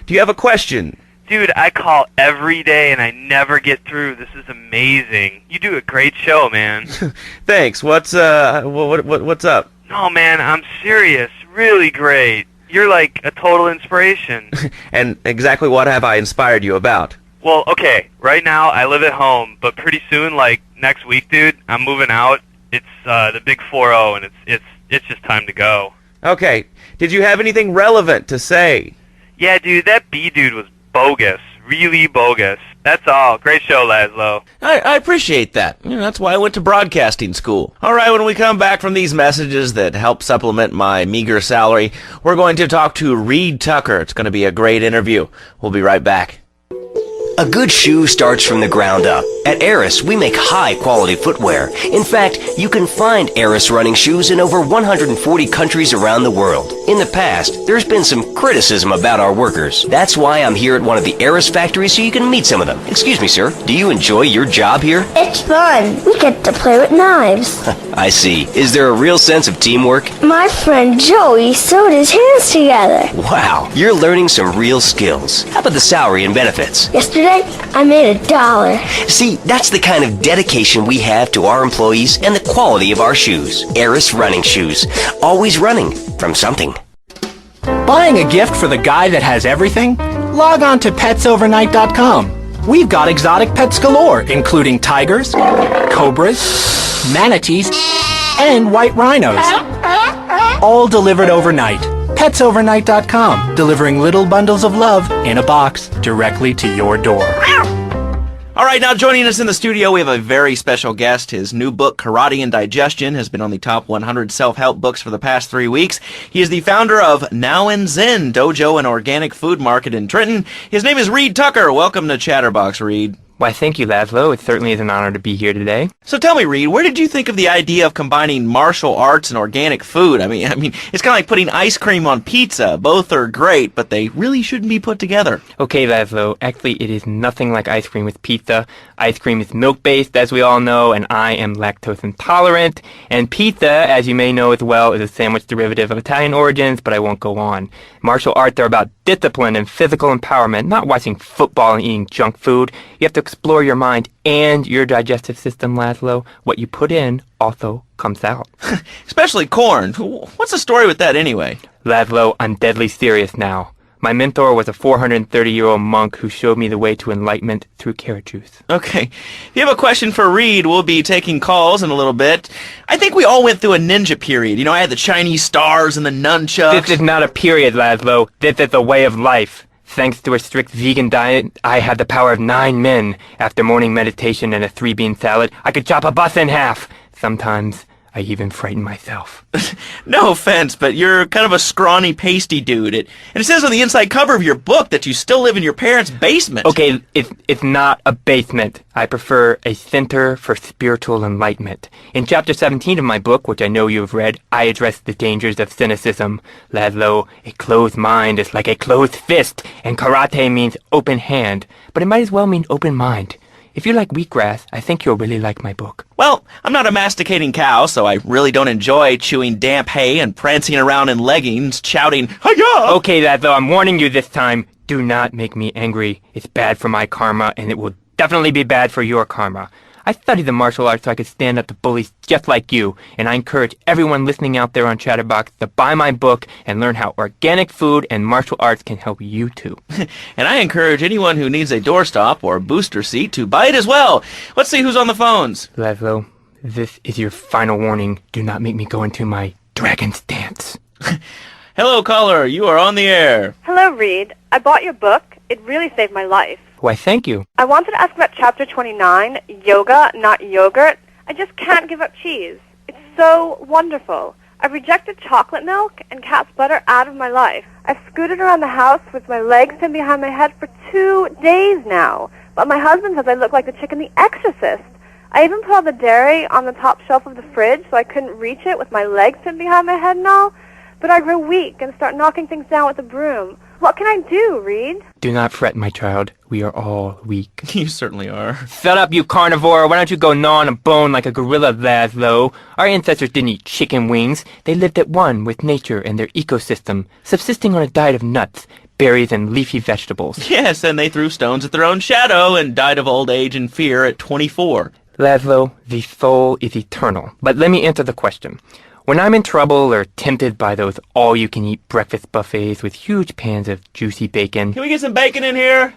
Do you have a question? Dude, I call every day and I never get through. This is amazing. You do a great show, man. Thanks. What's up? No, man, I'm serious. Really great. You're like a total inspiration. And exactly what have I inspired you about? Well, okay, right now I live at home, but pretty soon, like next week, dude, I'm moving out. It's the big 4-0, and it's just time to go. Okay. Did you have anything relevant to say? Yeah, dude, that B dude was bogus. Really bogus. That's all. Great show, Laszlo. I appreciate that. That's why I went to broadcasting school. All right, when we come back from these messages that help supplement my meager salary, we're going to talk to Reed Tucker. It's going to be a great interview. We'll be right back. A good shoe starts from the ground up. At Eris, we make high-quality footwear. In fact, you can find Eris running shoes in over 140 countries around the world. In the past, there's been some criticism about our workers. That's why I'm here at one of the Eris factories so you can meet some of them. Excuse me, sir. Do you enjoy your job here? It's fun. We get to play with knives. I see. Is there a real sense of teamwork? My friend Joey sewed his hands together. Wow, you're learning some real skills. How about the salary and benefits? Yesterday, I made $1. See, that's the kind of dedication we have to our employees and the quality of our shoes. Eris running shoes. Always running from something. Buying a gift for the guy that has everything? Log on to petsovernight.com. We've got exotic pets galore, including tigers, cobras, manatees, and white rhinos. All delivered overnight. petsovernight.com, delivering little bundles of love in a box directly to your door. All right, now joining us in the studio, we have a very special guest. His new book, Karate and Digestion, has been on the top 100 self-help books for the past 3 weeks. He is the founder of Now and Zen Dojo and Organic Food Market in Trenton. His name is Reed Tucker. Welcome to Chatterbox, Reed. Why, thank you, Laszlo. It certainly is an honor to be here today. So tell me, Reed, where did you think of the idea of combining martial arts and organic food? I mean, it's kind of like putting ice cream on pizza. Both are great, but they really shouldn't be put together. Okay, Laszlo. Actually, it is nothing like ice cream with pizza. Ice cream is milk-based, as we all know, and I am lactose intolerant. And pizza, as you may know as well, is a sandwich derivative of Italian origins, but I won't go on. Martial arts are about discipline and physical empowerment, not watching football and eating junk food. You have to explore your mind and your digestive system, Laszlo. What you put in also comes out. Especially corn. What's the story with that anyway? Laszlo, I'm deadly serious now. My mentor was a 430-year-old monk who showed me the way to enlightenment through carrot juice. Okay. If you have a question for Reed, we'll be taking calls in a little bit. I think we all went through a ninja period. I had the Chinese stars and the nunchucks. This is not a period, Laszlo. This is a way of life. Thanks to a strict vegan diet, I had the power of 9 men. After morning meditation and a 3-bean salad, I could chop a bus in half. Sometimes I even frighten myself. No offense, but you're kind of a scrawny, pasty dude. And it says on the inside cover of your book that you still live in your parents' basement. Okay, it's not a basement. I prefer a center for spiritual enlightenment. In chapter 17 of my book, which I know you have read, I address the dangers of cynicism. Laszlo, a closed mind is like a closed fist, and karate means open hand, but it might as well mean open mind. If you like wheatgrass, I think you'll really like my book. Well, I'm not a masticating cow, so I really don't enjoy chewing damp hay and prancing around in leggings, shouting, "Hi-ya!" Okay, Laszlo, I'm warning you this time. Do not make me angry. It's bad for my karma, and it will definitely be bad for your karma. I studied the martial arts so I could stand up to bullies just like you, and I encourage everyone listening out there on Chatterbox to buy my book and learn how organic food and martial arts can help you too. And I encourage anyone who needs a doorstop or booster seat to buy it as well. Let's see who's on the phones. Laszlo, this is your final warning. Do not make me go into my dragon's dance. Hello, caller. You are on the air. Hello, Reed. I bought your book. It really saved my life. Why, thank you. I wanted to ask about Chapter 29, Yoga, Not Yogurt. I just can't give up cheese. It's so wonderful. I've rejected chocolate milk and cat's butter out of my life. I've scooted around the house with my legs pinned behind my head for 2 days now. But my husband says I look like the chick in The Exorcist. I even put all the dairy on the top shelf of the fridge so I couldn't reach it with my legs pinned behind my head and all. but I grow weak and start knocking things down with a broom. What can I do, Reed? Do not fret, my child. We are all weak. You certainly are. Shut up, you carnivore. Why don't you go gnaw on a bone like a gorilla, Laszlo? Our ancestors didn't eat chicken wings. They lived at one with nature and their ecosystem, subsisting on a diet of nuts, berries, and leafy vegetables. Yes, and they threw stones at their own shadow and died of old age and fear at 24. Laszlo, the soul is eternal. But let me answer the question. When I'm in trouble or tempted by those all-you-can-eat breakfast buffets with huge pans of juicy bacon... Can we get some bacon in here?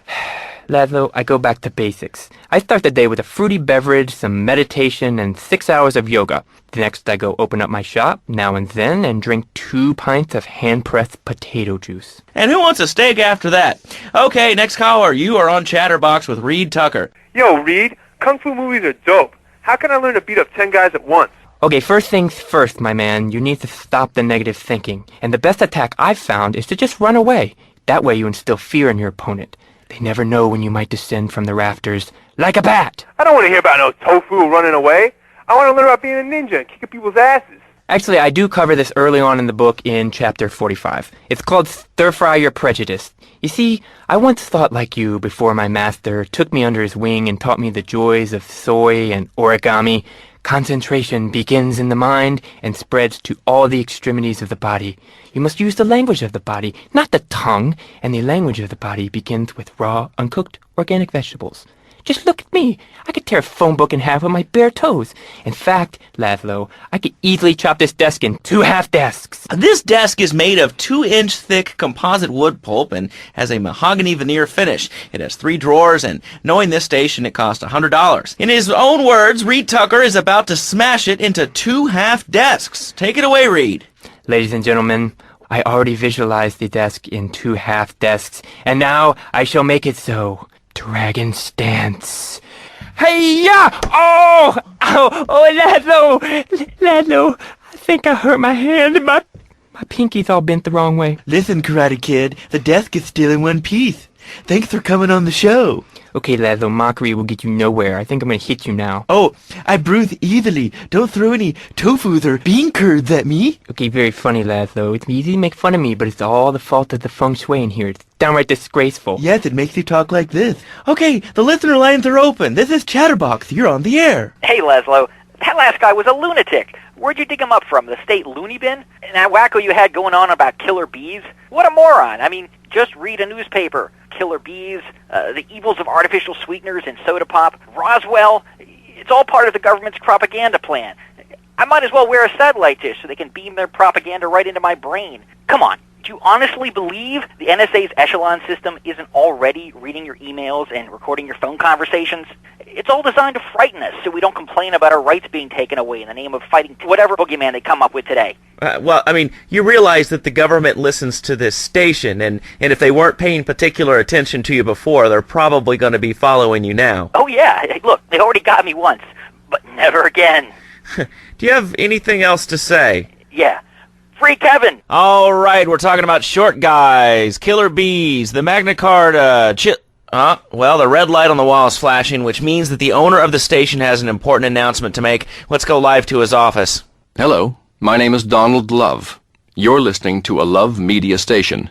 Laszlo, I go back to basics. I start the day with a fruity beverage, some meditation, and 6 hours of yoga. Next, I go open up my shop, now and then, and drink 2 pints of hand-pressed potato juice. And who wants a steak after that? Okay, next caller. You are on Chatterbox with Reed Tucker. Yo, Reed, Kung Fu movies are dope. How can I learn to beat up 10 guys at once? Okay, first things first, my man. You need to stop the negative thinking. And the best attack I've found is to just run away. That way you instill fear in your opponent. They never know when you might descend from the rafters like a bat. I don't want to hear about no tofu running away. I want to learn about being a ninja and kicking people's asses. Actually, I do cover this early on in the book in chapter 45. It's called Stir Fry Your Prejudice. You see, I once thought like you before my master took me under his wing and taught me the joys of soy and origami. Concentration begins in the mind and spreads to all the extremities of the body. You must use the language of the body, not the tongue, and the language of the body begins with raw, uncooked, organic vegetables. Just look at me. I could tear a phone book in half with my bare toes. In fact, Laszlo, I could easily chop this desk in 2 half desks. This desk is made of 2-inch thick composite wood pulp and has a mahogany veneer finish. It has 3 drawers, and knowing this station, it cost $100. In his own words, Reed Tucker is about to smash it into 2 half desks. Take it away, Reed. Ladies and gentlemen, I already visualized the desk in 2 half desks, and now I shall make it so. Dragon stance. Hey-ya! Oh! Ow! Oh, Laszlo, I think I hurt my hand and my pinky's all bent the wrong way. Listen, Karate Kid, the desk is still in one piece. Thanks for coming on the show. Okay, Laszlo, mockery will get you nowhere. I think I'm gonna hit you now. Oh, I breathe easily. Don't throw any tofus or bean curds at me. Okay, very funny, Laszlo. It's easy to make fun of me, but it's all the fault of the feng shui in here. It's downright disgraceful. Yes, it makes you talk like this. Okay, the listener lines are open. This is Chatterbox. You're on the air. Hey, Laszlo. That last guy was a lunatic. Where'd you dig him up from? The state loony bin? And that wacko you had going on about killer bees? What a moron. I mean, just read a newspaper. Killer bees, the evils of artificial sweeteners in soda pop, Roswell. It's all part of the government's propaganda plan. I might as well wear a satellite dish so they can beam their propaganda right into my brain. Come on. Do you honestly believe the NSA's echelon system isn't already reading your emails and recording your phone conversations? It's all designed to frighten us so we don't complain about our rights being taken away in the name of fighting whatever boogeyman they come up with today. Well, I mean, you realize that the government listens to this station, and if they weren't paying particular attention to you before, they're probably going to be following you now. Oh, yeah. Hey, look, they already got me once, but never again. Do you have anything else to say? Yeah. Free Kevin! All right, we're talking about short guys, killer bees, the Magna Carta, well, the red light on the wall is flashing, which means that the owner of the station has an important announcement to make. Let's go live to his office. Hello, my name is Donald Love. You're listening to a Love Media station.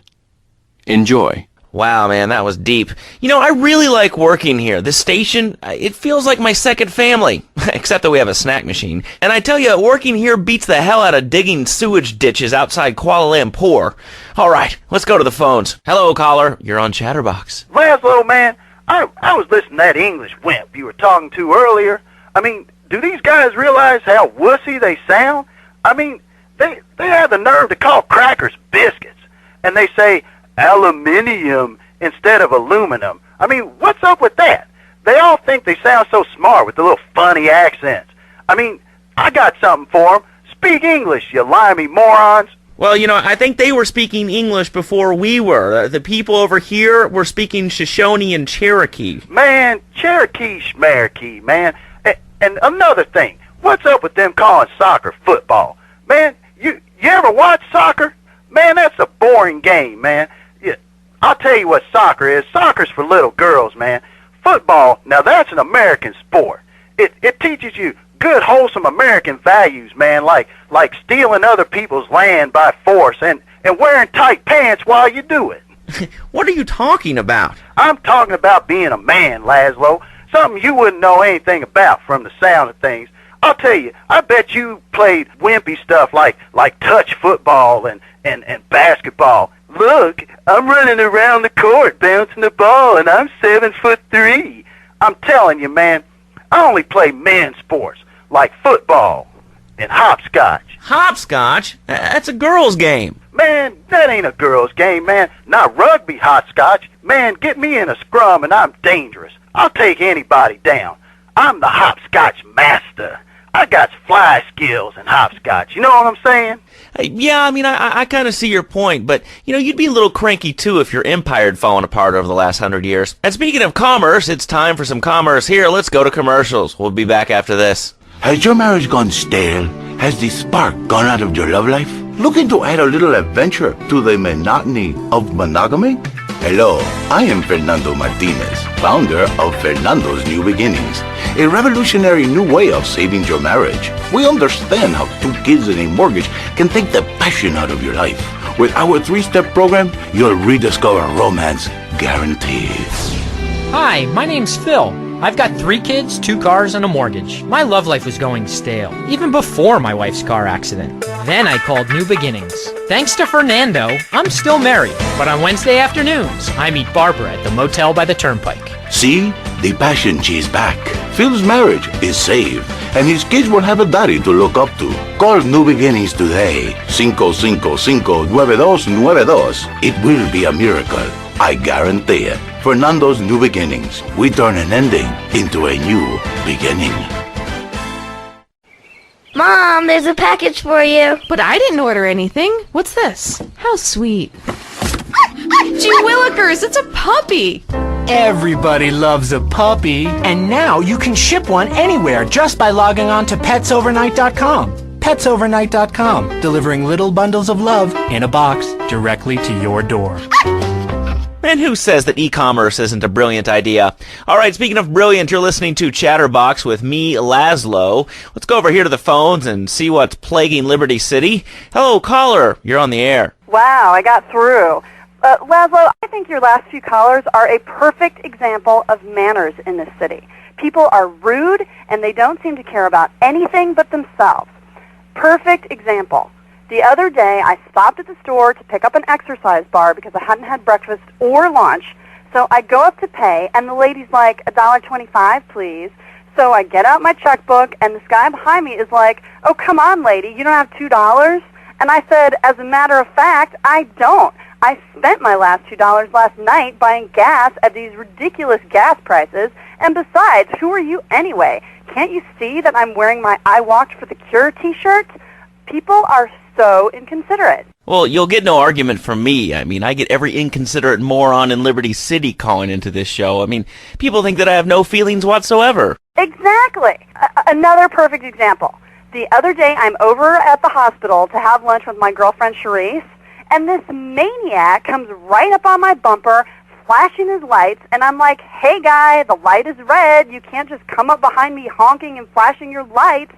Enjoy. Wow, man, that was deep. You know, I really like working here. This station, it feels like my second family, except that we have a snack machine. And I tell you, working here beats the hell out of digging sewage ditches outside Kuala Lumpur. All right, let's go to the phones. Hello, caller. You're on Chatterbox. Laszlo, man, I was listening to that English wimp you were talking to earlier. I mean, do these guys realize how wussy they sound? I mean, they have the nerve to call crackers biscuits, and they say aluminium instead of aluminum. I mean, what's up with that? They all think they sound so smart with the little funny accents. I mean, I got something for them. Speak English, you limey morons. Well, you know, I think they were speaking English before we were. The people over here were speaking Shoshone and Cherokee. Man, Cherokee schmarokee, man. And another thing, what's up with them calling soccer football? Man, you ever watch soccer? Man, that's a boring game, man. I'll tell you what soccer is. Soccer's for little girls, man. Football, now that's an American sport. It teaches you good, wholesome American values, man, like stealing other people's land by force and wearing tight pants while you do it. What are you talking about? I'm talking about being a man, Laszlo. Something you wouldn't know anything about from the sound of things. I'll tell you, I bet you played wimpy stuff like touch football and basketball. Look, I'm running around the court bouncing the ball, and I'm 7'3". I'm telling you, man, I only play men's sports like football and hopscotch. Hopscotch? That's a girl's game. Man, that ain't a girl's game, man. Not rugby hopscotch. Man, get me in a scrum and I'm dangerous. I'll take anybody down. I'm the hopscotch master. I got fly skills in hopscotch. You know what I'm saying? Yeah, I mean, I kind of see your point, but, you know, you'd be a little cranky, too, if your empire had fallen apart over the last 100 years. And speaking of commerce, it's time for some commerce here. Let's go to commercials. We'll be back after this. Has your marriage gone stale? Has the spark gone out of your love life? Looking to add a little adventure to the monotony of monogamy? Hello, I am Fernando Martinez, founder of Fernando's New Beginnings, a revolutionary new way of saving your marriage. We understand how 2 kids and a mortgage can take the passion out of your life. With our 3-step program, you'll rediscover romance guaranteed. Hi, my name's Phil. I've got 3 kids, 2 cars, and a mortgage. My love life was going stale, even before my wife's car accident. Then I called New Beginnings. Thanks to Fernando, I'm still married. But on Wednesday afternoons, I meet Barbara at the motel by the turnpike. See? The passion she's back. Phil's marriage is saved, and his kids will have a daddy to look up to. Call New Beginnings today. 555-9292. It will be a miracle. I guarantee it. Fernando's New Beginnings. We turn an ending into a new beginning. Mom, there's a package for you. But I didn't order anything. What's this? How sweet. Gee willikers, it's a puppy. Everybody loves a puppy. And now you can ship one anywhere just by logging on to petsovernight.com. Petsovernight.com, delivering little bundles of love in a box directly to your door. And who says that e-commerce isn't a brilliant idea? All right, speaking of brilliant, you're listening to Chatterbox with me, Laszlo. Let's go over here to the phones and see what's plaguing Liberty City. Hello, caller. You're on the air. Wow, I got through. Laszlo, I think your last few callers are a perfect example of manners in this city. People are rude, and they don't seem to care about anything but themselves. Perfect example. The other day, I stopped at the store to pick up an exercise bar because I hadn't had breakfast or lunch. So I go up to pay, and the lady's like, $1.25, please. So I get out my checkbook, and this guy behind me is like, oh, come on, lady, you don't have $2? And I said, as a matter of fact, I don't. I spent my last $2 last night buying gas at these ridiculous gas prices. And besides, who are you anyway? Can't you see that I'm wearing my I Walked for the Cure t-shirt? People are so inconsiderate. Well, you'll get no argument from me. I mean, I get every inconsiderate moron in Liberty City calling into this show. I mean, people think that I have no feelings whatsoever. Exactly. Another perfect example. The other day, I'm over at the hospital to have lunch with my girlfriend, Charisse, and this maniac comes right up on my bumper, flashing his lights, and I'm like, hey, guy, the light is red. You can't just come up behind me honking and flashing your lights.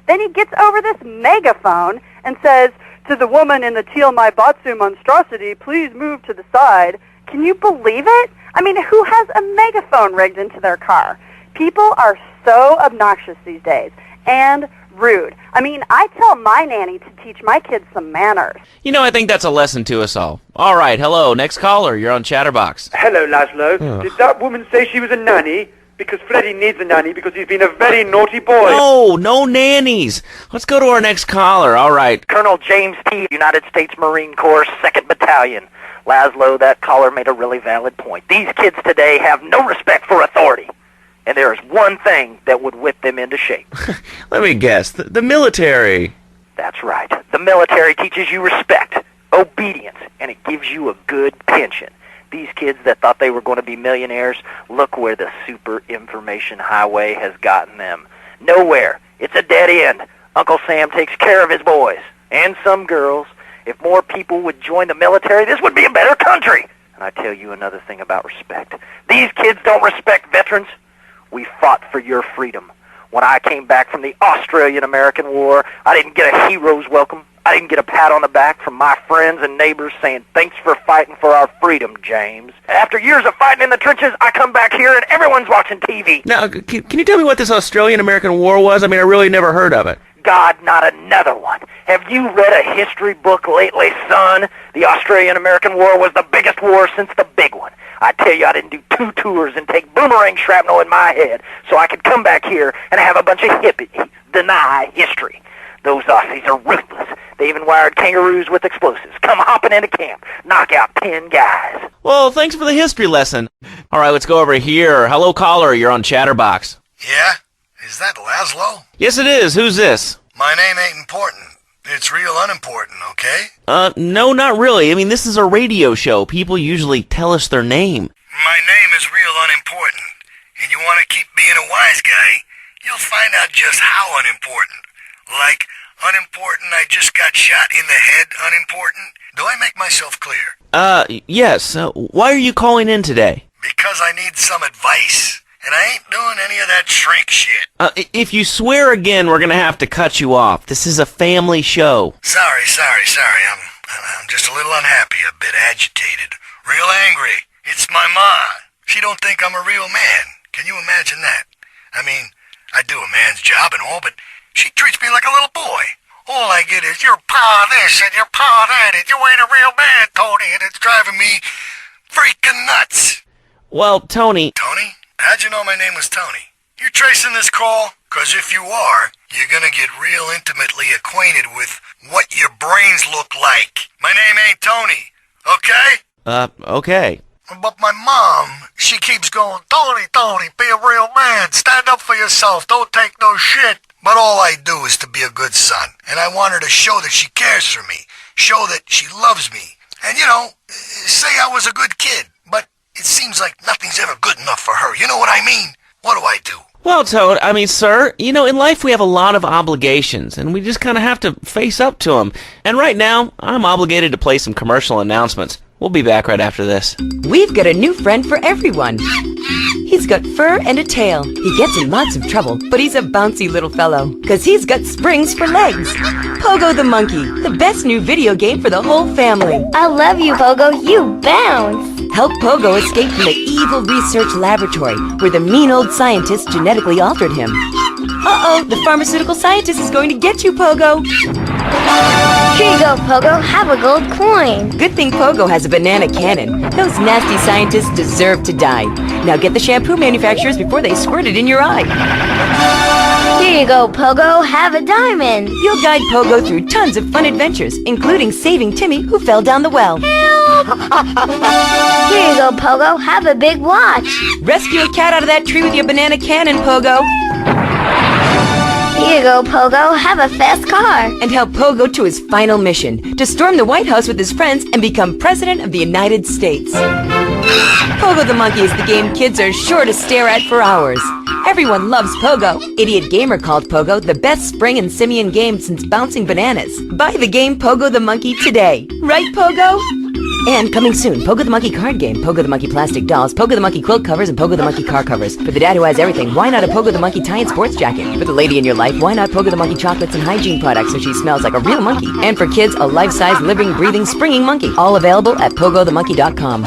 Then he gets over this megaphone and says, to the woman in the teal my batsu monstrosity, please move to the side. Can you believe it? I mean, who has a megaphone rigged into their car? People are so obnoxious these days and rude. I mean, I tell my nanny to teach my kids some manners. You know, I think that's a lesson to us all. All right, hello, next caller. You're on Chatterbox. Hello, Laszlo. Did that woman say she was a nanny? Because Freddie needs a nanny because he's been a very naughty boy. No nannies. Let's go to our next caller. All right. Colonel James T., United States Marine Corps, 2nd Battalion. Laszlo, that caller made a really valid point. These kids today have no respect for authority. And there is one thing that would whip them into shape. Let me guess. The military. That's right. The military teaches you respect, obedience, and it gives you a good pension. These kids that thought they were going to be millionaires, look where the super information highway has gotten them. Nowhere. It's a dead end. Uncle Sam takes care of his boys. And some girls. If more people would join the military, this would be a better country. And I tell you another thing about respect. These kids don't respect veterans. We fought for your freedom. When I came back from the Australian-American War, I didn't get a hero's welcome. I didn't get a pat on the back from my friends and neighbors saying, thanks for fighting for our freedom, James. After years of fighting in the trenches, I come back here and everyone's watching TV. Now, can you tell me what this Australian-American War was? I mean, I really never heard of it. God, not another one. Have you read a history book lately, son? The Australian-American War was the biggest war since the big one. I tell you, I didn't do 2 tours and take boomerang shrapnel in my head so I could come back here and have a bunch of hippies deny history. Those Aussies are ruthless. They even wired kangaroos with explosives. Come hopping into camp, knock out 10 guys. Well, thanks for the history lesson. All right, let's go over here. Hello, caller. You're on Chatterbox. Yeah? Is that Laszlo? Yes, it is. Who's this? My name ain't important. It's real unimportant, okay? No, not really. I mean, this is a radio show. People usually tell us their name. My name is real unimportant. And you want to keep being a wise guy, you'll find out just how unimportant. Like, unimportant, I just got shot in the head, unimportant. Do I make myself clear? Yes. Why are you calling in today? Because I need some advice. And I ain't doing any of that shrink shit. If you swear again, we're gonna have to cut you off. This is a family show. Sorry. I'm just a little unhappy, a bit agitated. Real angry. It's my ma. She don't think I'm a real man. Can you imagine that? I mean, I do a man's job and all, but she treats me like a little boy. All I get is, your pa this and your pa that, and you ain't a real man, Tony, and it's driving me freaking nuts. Well, Tony... Tony? How'd you know my name was Tony? You tracing this call? 'Cause if you are, you're gonna get real intimately acquainted with what your brains look like. My name ain't Tony, okay? Okay. But my mom, she keeps going, Tony, be a real man. Stand up for yourself. Don't take no shit. But all I do is to be a good son. And I want her to show that she cares for me. Show that she loves me. And, you know, say I was a good kid. But it seems like nothing's ever good enough for her. You know what I mean? What do I do? Well, Toad, I mean, sir, you know, in life we have a lot of obligations, and we just kind of have to face up to them. And right now, I'm obligated to play some commercial announcements. We'll be back right after this. We've got a new friend for everyone. He's got fur and a tail. He gets in lots of trouble, but he's a bouncy little fellow, 'cause he's got springs for legs. Pogo the Monkey, the best new video game for the whole family. I love you, Pogo. You bounce. Help Pogo escape from the evil research laboratory where the mean old scientist genetically altered him. Uh-oh, the pharmaceutical scientist is going to get you, Pogo. Here you go, Pogo. Have a gold coin. Good thing Pogo has a banana cannon. Those nasty scientists deserve to die. Now get the shampoo manufacturers before they squirt it in your eye. Here you go, Pogo. Have a diamond. You'll guide Pogo through tons of fun adventures, including saving Timmy, who fell down the well. Help! Here you go, Pogo. Have a big watch. Rescue a cat out of that tree with your banana cannon, Pogo. Here you go, Pogo. Have a fast car. And help Pogo to his final mission, to storm the White House with his friends and become President of the United States. Pogo the Monkey is the game kids are sure to stare at for hours. Everyone loves Pogo. Idiot Gamer called Pogo the best spring and simian game since bouncing bananas. Buy the game Pogo the Monkey today. Right, Pogo? And coming soon, Pogo the Monkey card game, Pogo the Monkey plastic dolls, Pogo the Monkey quilt covers, and Pogo the Monkey car covers. For the dad who has everything, why not a Pogo the Monkey tie-in sports jacket? For the lady in your life, why not Pogo the Monkey chocolates and hygiene products so she smells like a real monkey? And for kids, a life-size, living, breathing, springing monkey. All available at pogothemonkey.com.